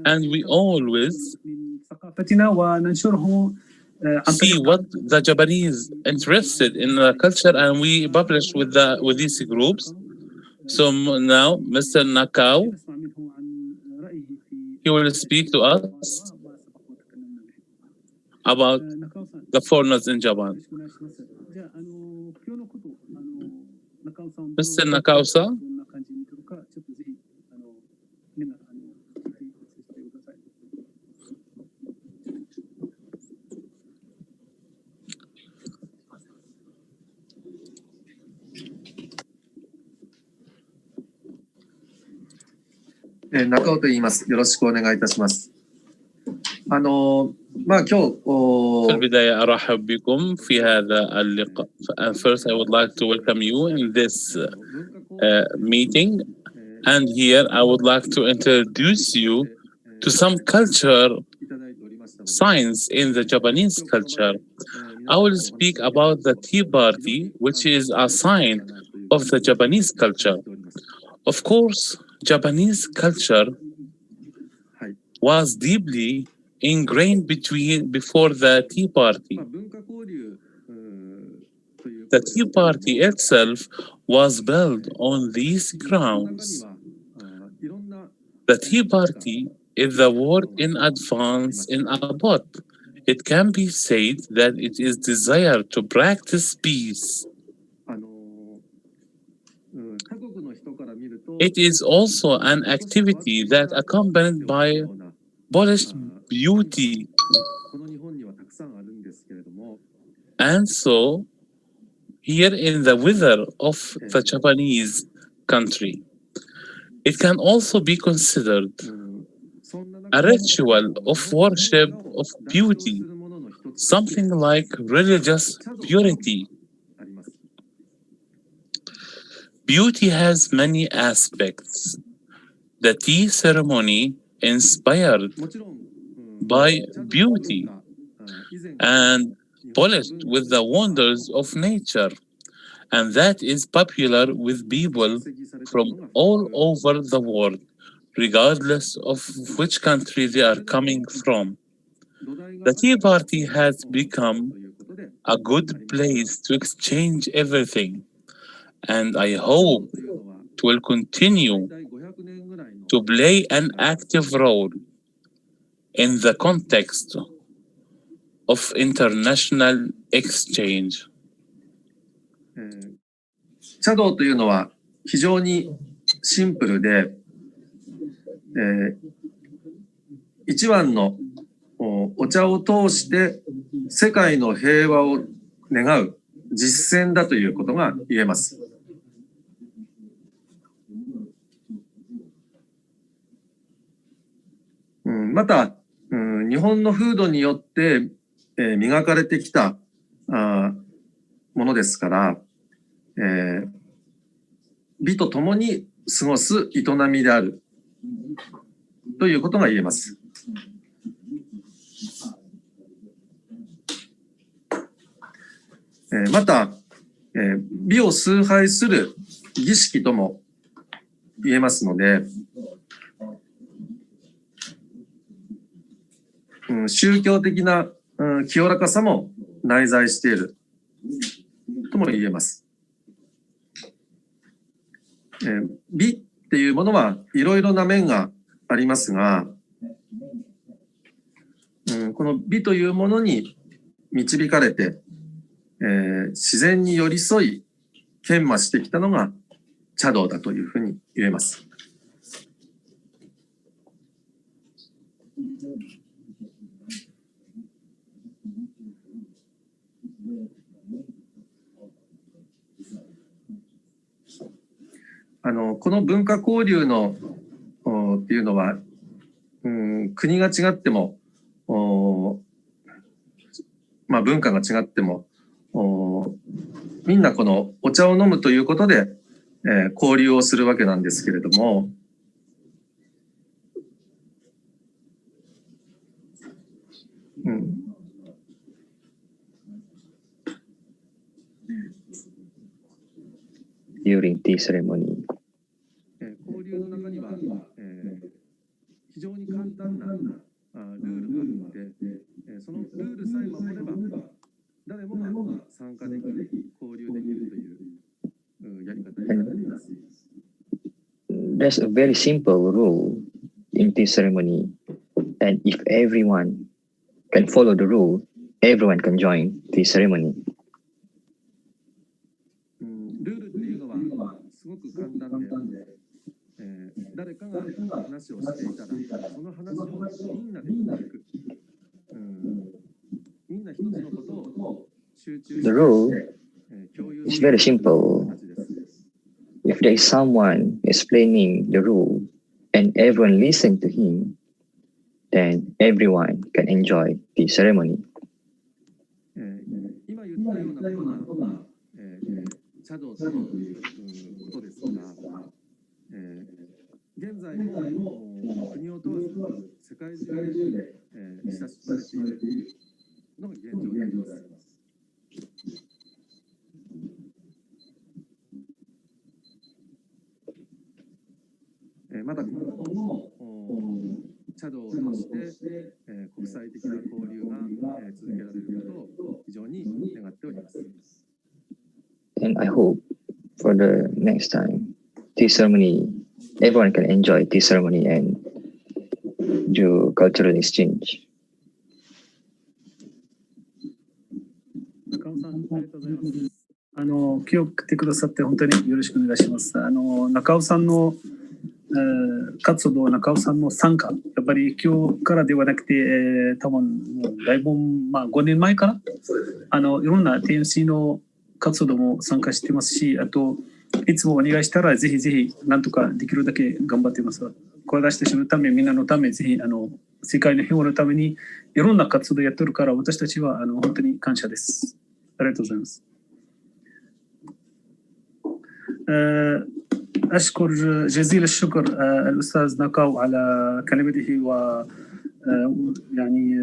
and we always see what the Japanese interested in the culture, and we publish with these groups. So now Mr. Nakao he will speak to us about the foreigners in Japan. Mr. Nakausa,中尾と言います。よろしくお願いいたします。今日 في البداية أرحب بكم في هذا اللقاء. First, I would like to welcome you in this meeting, and here I would like to introduce you to some culture signs in the Japanese culture. I will speak about the tea party, which is a sign of the Japanese culture. Of course, Japanese culture was deeply ingrained before the tea party. The tea party itself was built on these grounds. The tea party is the word in advance in above. It can be said that it is desire to practice peace. It is also an activity that accompanied by polished beauty. And so, here in the weather of the Japanese country, it can also be considered a ritual of worship of beauty, something like religious purity. Beauty has many aspects. The tea ceremony inspired by beauty and polished with the wonders of nature, and that is popular with people from all over the world, regardless of which country they are coming from. The tea party has become a good place to exchange everything, and I hope it will continue to play an active role in the context of international exchange. 茶道というのは非常にシンプルで、一番のお茶を通して世界の平和を願う実践だということが言えます。また、日本の風土によって磨かれてきたものですから、美と共に過ごす営みであるということが言えます。また、美を崇拝する儀式とも言えますので、宗教的な清らかさも内在しているとも言えます。美っていうものはいろいろな面がありますが、この美というものに導かれて、自然に寄り添い研磨してきたのが茶道だというふうに言えます。この文化交流のっていうのは、国が違っても、文化が違っても、みんなこのお茶を飲むということで、交流をするわけなんですけれども、During tea ceremony. 交流の中には、非常に簡単なルールがあって、そのルールさえ守れば誰もが参加できる、交流できるというやり方になります。There's a very simple rule in tea ceremony. And if everyone can follow the rule, everyone can join the ceremony. ルールっていうのはすごく簡単で、誰かが話をしていたら、その話をみんなで聞く。みんな一つのことを集中して The rule is very simple. If there is someone explaining the rule and everyone listen to him, then everyone can enjoy the ceremony. 今言ったようなことが、茶道ということですが、現在も国を問わず世界中で親しまれているのが現状であります。まだ今後も茶道を通して、国際的な交流が、続けられることを非常に願っております。And I hope for the next time, tea ceremony, everyone can enjoy tea ceremony and do cultural exchange. 中尾さん、ありがとうございます。今日来てくださって本当によろしくお願いします。中尾さんの活動、中尾さんの参加、やっぱり今日からではなくて、多分だいぶ、5年前からいろんな TNC の活動も参加してますし、あといつもお願いしたらぜひぜひなんとかできるだけ頑張っています。私たちのため、みんなのため、ぜひ世界の平和のためにいろんな活動やってるから、私たちは本当に感謝です。ありがとうございます。أشكر جزيل الشكر الأستاذ ناكاو على كلمته و يعني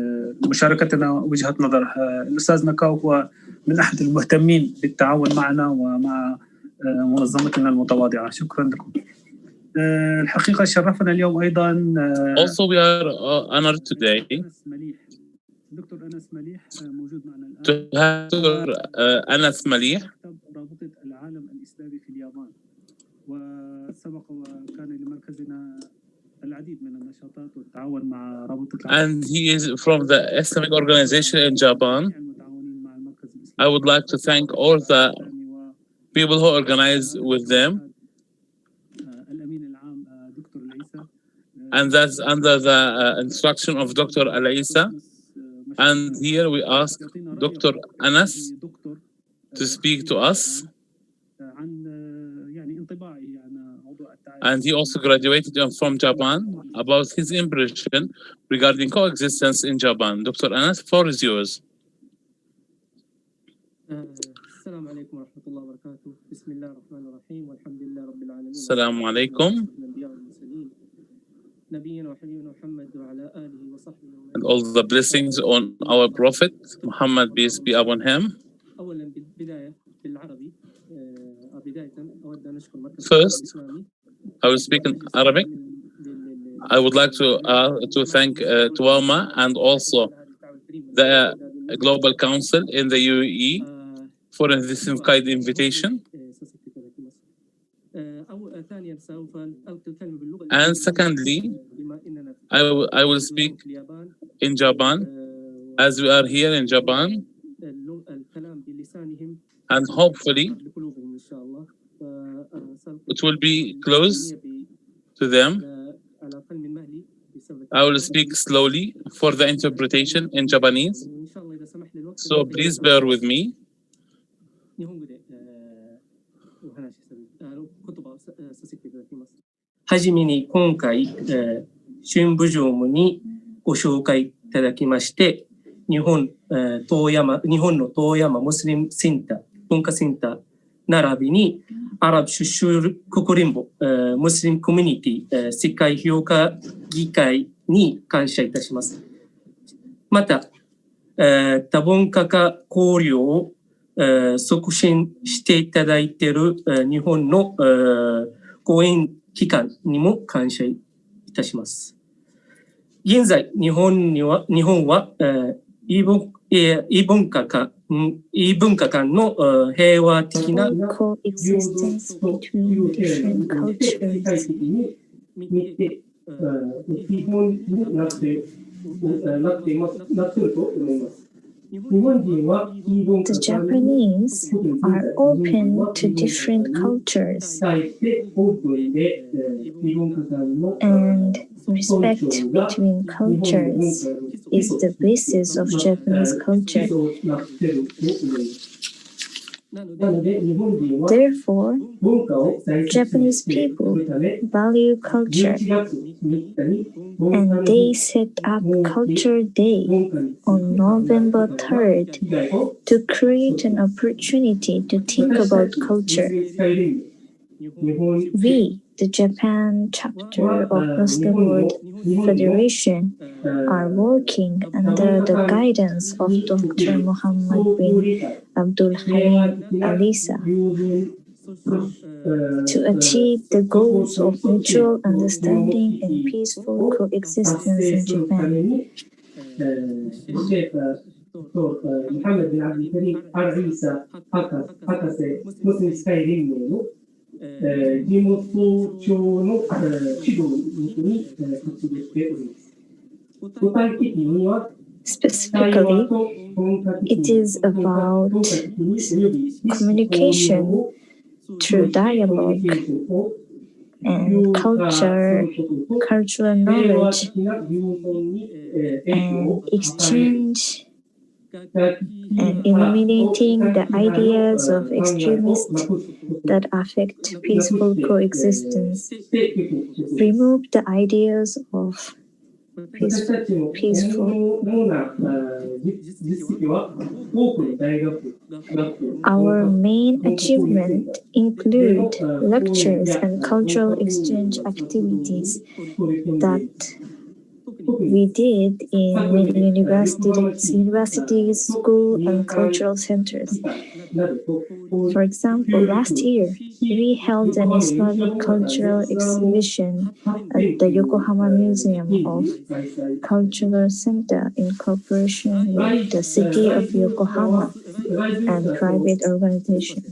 مشاركتنا وجهة نظر. الأستاذ ناكاو هو من أحد المهتمين بالتعاون معنا ومع منظمتنا المتواضعة. شكرا لكم. الحقيقة شرفنا اليوم أيضا. Also we are honored today دكتور أنس مليح موجود معنا الآن. to have Dr. أنس مليح. رابطة العالم الإسلامي في اليابان. وسبق وكان لمركزنا العديد من النشاطات والتعاون مع رابطة العالم. And he is from the Islamic organization in Japan. I would like to thank all the people who organize with them. And that's under the instruction of Dr. Alaisa. And here we ask Dr. Anas to speak to us. And he also graduated from Japan about his impression regarding coexistence in Japan. Dr. Anas, the floor is yours. السلام عليكم ورحمة الله وبركاته. بسم الله الرحمن الرحيم والحمد لله رب العالمين. السلام عليكم. And all the blessings on our Prophet Muhammad, peace be upon him. First, I will speak in Arabic. I would like to thank Tuama and also the Global Council in the UAE for this kind invitation. And secondly, I will speak in Japan, as we are here in Japan, and hopefully it will be close to them. I will speak slowly for the interpretation in Japanese, so please bear with me. はじめに今回、春武常務にご紹介いただきまして、日本の遠山ムスリムセンター、文化センター、並びにアラブ出身国連邦、ムスリムコミュニティ、世界評価議会に感謝いたします。また、多文化化交流を促進していただいている日本の講演機関にも感謝いたします。現在、日本は異文化間の平和的な coexistence between different cultures 基本になっています、なっていると思います。The Japanese are open to different cultures, and respect between cultures is the basis of Japanese culture. Therefore, Japanese people value culture, and they set up Culture Day on November 3rd to create an opportunity to think about culture. We, the Japan chapter of Muslim World Federation, are working under the guidance of Dr. Muhammad bin Abdul Halim Alisa to achieve the goals of mutual understanding and peaceful coexistence in Japan. Specifically, it is about communication through dialogue and cultural knowledge and exchange and eliminating the ideas of extremists that affect peaceful coexistence. Remove the ideas of peaceful. Our main achievement include lectures and cultural exchange activities that we did in many universities, schools, and cultural centers. For example, last year, we held an Islamic cultural exhibition at the Yokohama Museum of Cultural Center in cooperation with the city of Yokohama and private organizations.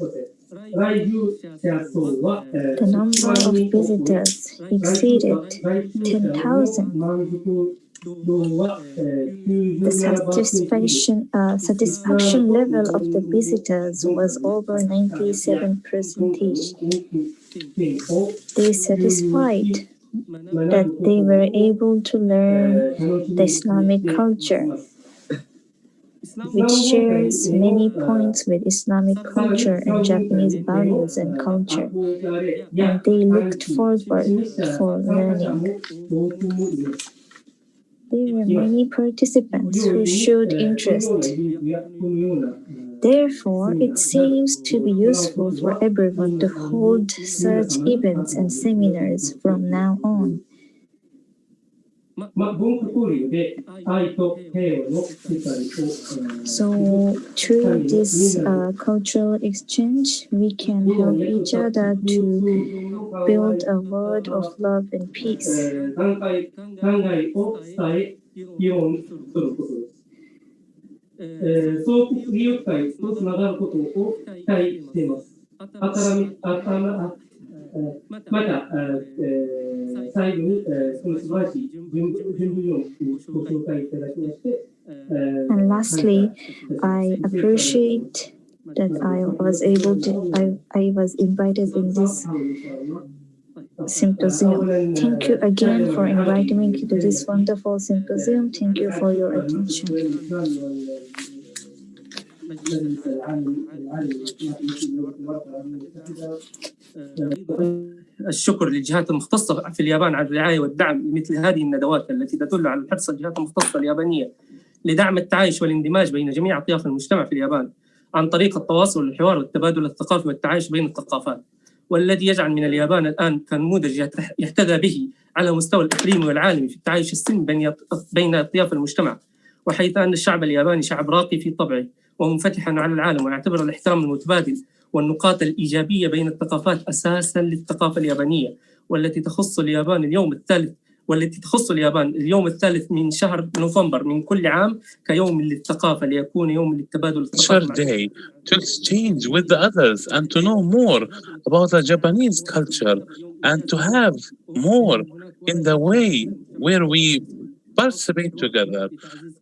The number of visitors exceeded 10,000. The satisfaction level of the visitors was over 97%. They satisfied that they were able to learn the Islamic culture, which shares many points with Islamic culture and Japanese values and culture, and they looked forward for learning. There were many participants who showed interest. Therefore, it seems to be useful for everyone to hold such events and seminars from now on. So, through this cultural exchange, we can help each other to build a world of love and peace. And lastly, I appreciate that I was invited in this symposium. Thank you again for inviting me to this wonderful symposium. Thank you for your attention. الشكر للجهات المختصة في اليابان على الرعاية والدعم لمثل هذه الندوات التي تدل على حرص الجهات المختصة اليابانية لدعم التعايش والاندماج بين جميع أطياف المجتمع في اليابان عن طريق التواصل والحوار والتبادل الثقافي والتعايش بين الثقافات، والذي يجعل من اليابان الآن كنموذج يحتذى به على مستوى الإقليمي والعالمي في التعايش السلمي بين أطياف المجتمع، وحيث أن الشعب الياباني شعب راقي في طبعه ومنفتحا على العالم، ويعتبر الاحترام المتبادل والنقاط الإيجابية بين الثقافات أساساً للثقافة اليابانية، والتي تخص اليابان اليوم الثالث من شهر نوفمبر من كل عام كيوم للثقافة، ليكون يوم للتبادل الثقافي. Day to exchange with the others and to know more about the Japanese culture and to have more in the way where we participate together,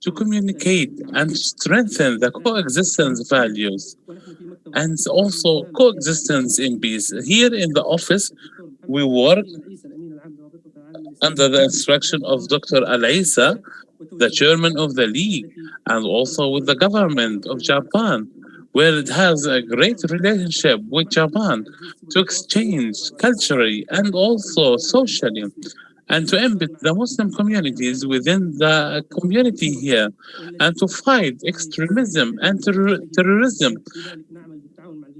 to communicate and strengthen the coexistence values and also coexistence in peace. Here in the office, we work under the instruction of Dr. Al-Isa, the chairman of the league, and also with the government of Japan, where it has a great relationship with Japan to exchange culturally and also socially, and to embed the Muslim communities within the community here, and to fight extremism and terrorism.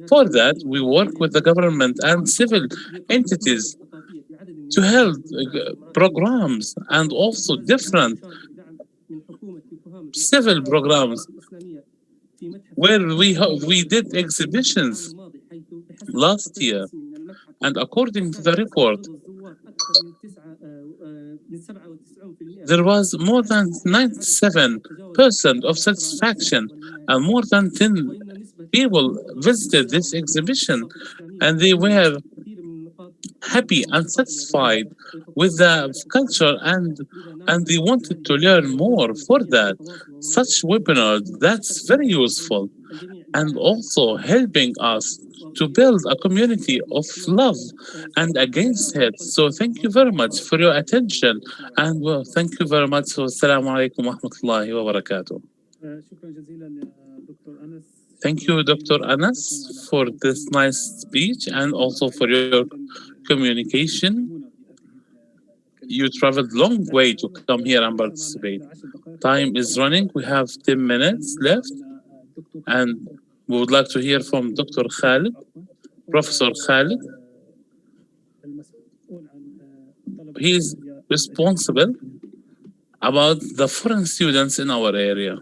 For that, we work with the government and civil entities to help programs and also different civil programs where we did exhibitions last year, and according to the report, there was more than 97% of satisfaction, and more than 10 people visited this exhibition, and they were happy and satisfied with the culture, and they wanted to learn more. For that, such webinars, that's very useful, and also helping us to build a community of love and against hate. So thank you very much for your attention, and well, thank you very much. Assalamu alaikum wa rahmatullahi wa barakatuh. Thank you, Dr. Anas, for this nice speech and also for your communication. You traveled long way to come here and participate. Time is running. We have 10 minutes left, and we would like to hear from Dr. Khalid, Professor Khalid. He is responsible about the foreign students in our area.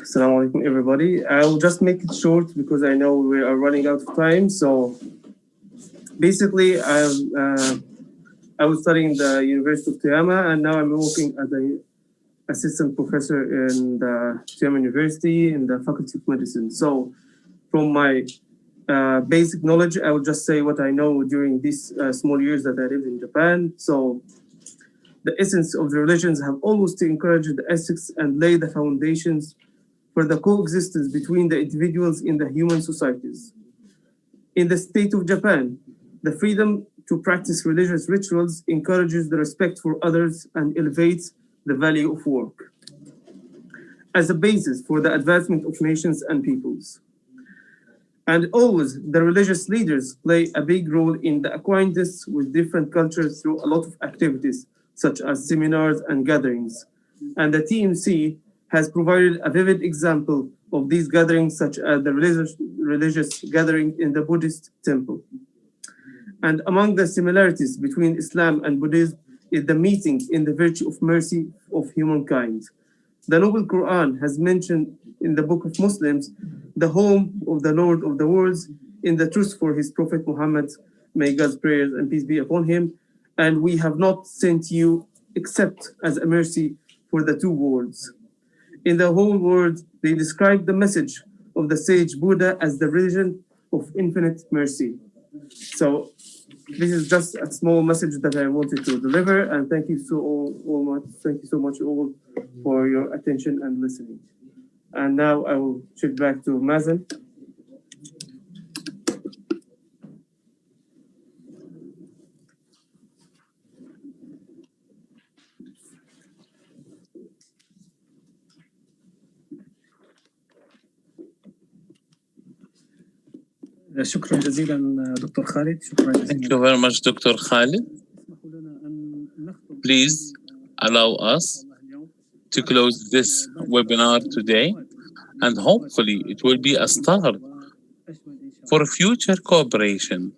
Assalamu alaikum, everybody. I'll just make it short because I know we are running out of time. So basically, I was studying the University of Toyama, and now I'm working as an assistant professor in the Toyama University in the Faculty of Medicine. So from my basic knowledge, I will just say what I know during these small years that I lived in Japan. So the essence of the religions have always to encourage the ethics and lay the foundations for the coexistence between the individuals in the human societies. In the state of Japan, the freedom to practice religious rituals encourages the respect for others and elevates the value of work as a basis for the advancement of nations and peoples. And always, the religious leaders play a big role in the acquaintance with different cultures through a lot of activities, such as seminars and gatherings. And the TMC has provided a vivid example of these gatherings, such as the religious gathering in the Buddhist temple. And among the similarities between Islam and Buddhism is the meeting in the virtue of mercy of humankind. The Noble Quran has mentioned in the Book of Muslims the home of the Lord of the worlds in the truth for his Prophet Muhammad, may God's prayers and peace be upon him. And we have not sent you except as a mercy for the two worlds. In the whole world, they describe the message of the sage Buddha as the religion of infinite mercy. So this is just a small message that I wanted to deliver, and thank you so much all for your attention and listening. And now I will shift back to Mazen. شكرا جزيلا دكتور خالد. شكرا جزيلا. Thank you very much, Dr. Khalid. Please allow us to close this webinar today, and hopefully it will be a start for future cooperation.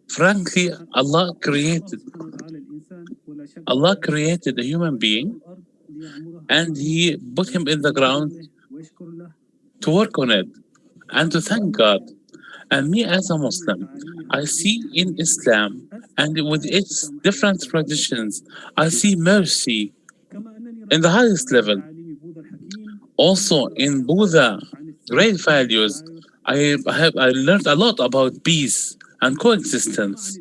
Frankly, Allah created a human being and he put him in the ground to work on it and to thank God. And me as a Muslim, I see in Islam and with its different traditions, I see mercy in the highest level. Also in Buddha, great values, I learned a lot about peace and coexistence.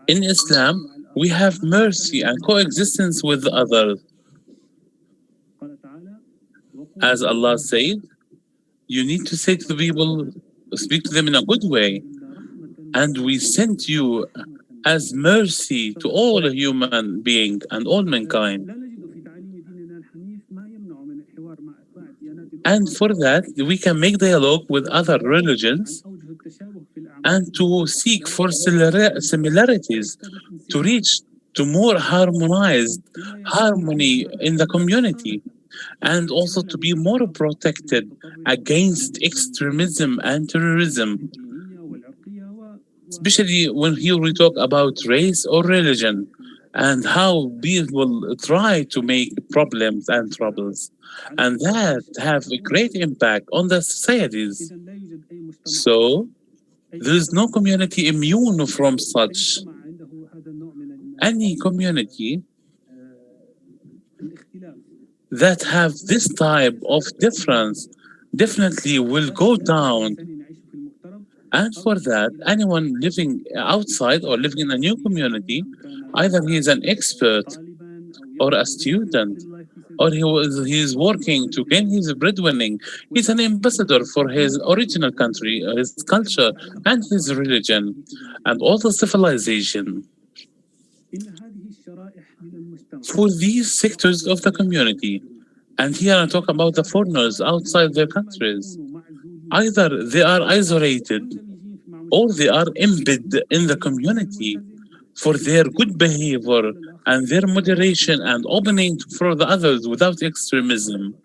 In Islam, we have mercy and coexistence with others. As Allah said, you need to say to the people, speak to them in a good way. And we sent you as mercy to all human beings and all mankind. And for that, we can make dialogue with other religions and to seek for similarities to reach to more harmonized harmony in the community, and also to be more protected against extremism and terrorism, especially when here we talk about race or religion and how people try to make problems and troubles, and that have a great impact on the societies. So there is no community immune from such. Any community that have this type of difference definitely will go down. And for that, anyone living outside or living in a new community, either he is an expert or a student, or he is working to gain his breadwinning, he's an ambassador for his original country, his culture, and his religion, and all the civilization. For these sectors of the community, and here I talk about the foreigners outside their countries, either they are isolated or they are embedded in the community for their good behavior and their moderation and opening for the others without extremism.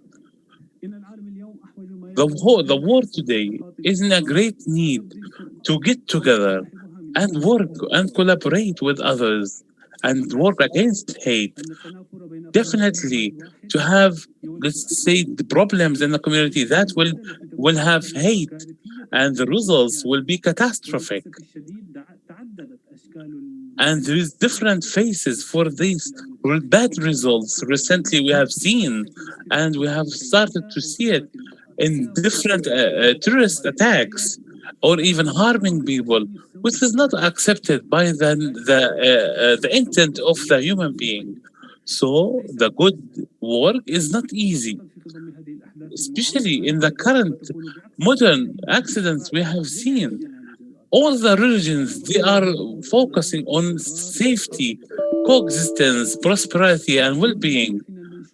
The world today is in a great need to get together and work and collaborate with others and work against hate. Definitely to have, let's say, the problems in the community that will have hate, and the results will be catastrophic. And there is different faces for these bad results. Recently we have seen, and we have started to see it in different terrorist attacks or even harming people, which is not accepted by the intent of the human being. So the good work is not easy, especially in the current modern accidents we have seen. All the religions, they are focusing on safety, coexistence, prosperity, and well-being.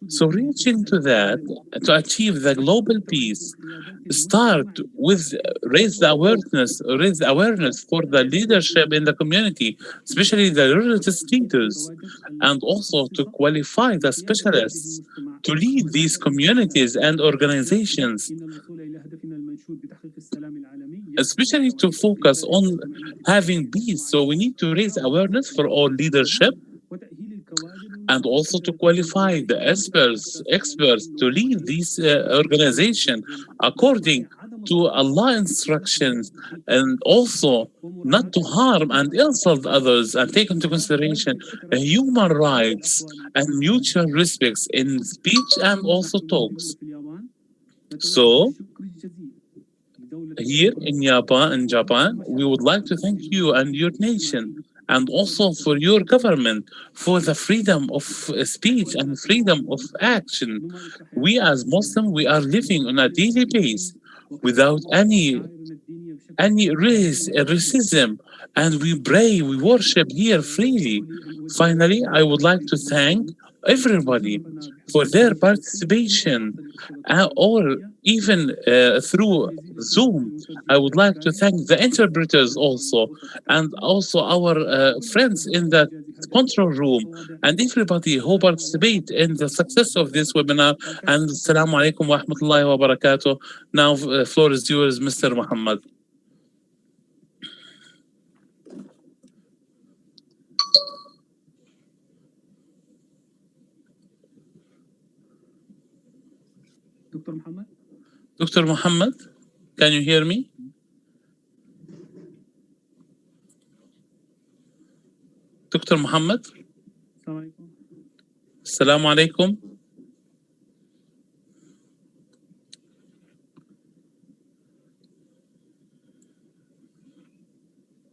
So reaching to that, to achieve the global peace, start with raise the awareness for the leadership in the community, especially the religious leaders, and also to qualify the specialists to lead these communities and organizations, especially to focus on having peace. So we need to raise awareness for all leadership and also to qualify the experts to lead this organization according to Allah instructions, and also not to harm and insult others, and take into consideration human rights and mutual respects in speech and also talks. So here in Japan, we would like to thank you and your nation, and also for your government, for the freedom of speech and freedom of action. We as Muslims, we are living on a daily basis without any racism, and we pray, we worship here freely. Finally, I would like to thank everybody for their participation, or even through Zoom. I would like to thank the interpreters also, and also our friends in the control room, and everybody who participate in the success of this webinar. And Assalamu alaikum wa rahmatullahi wa barakatuh. Now, floor is yours, Mr. Muhammad. Dr. Muhammad? Dr. Muhammad, can you hear me? Dr. Muhammad? Assalamu alaikum. Assalamu alaikum.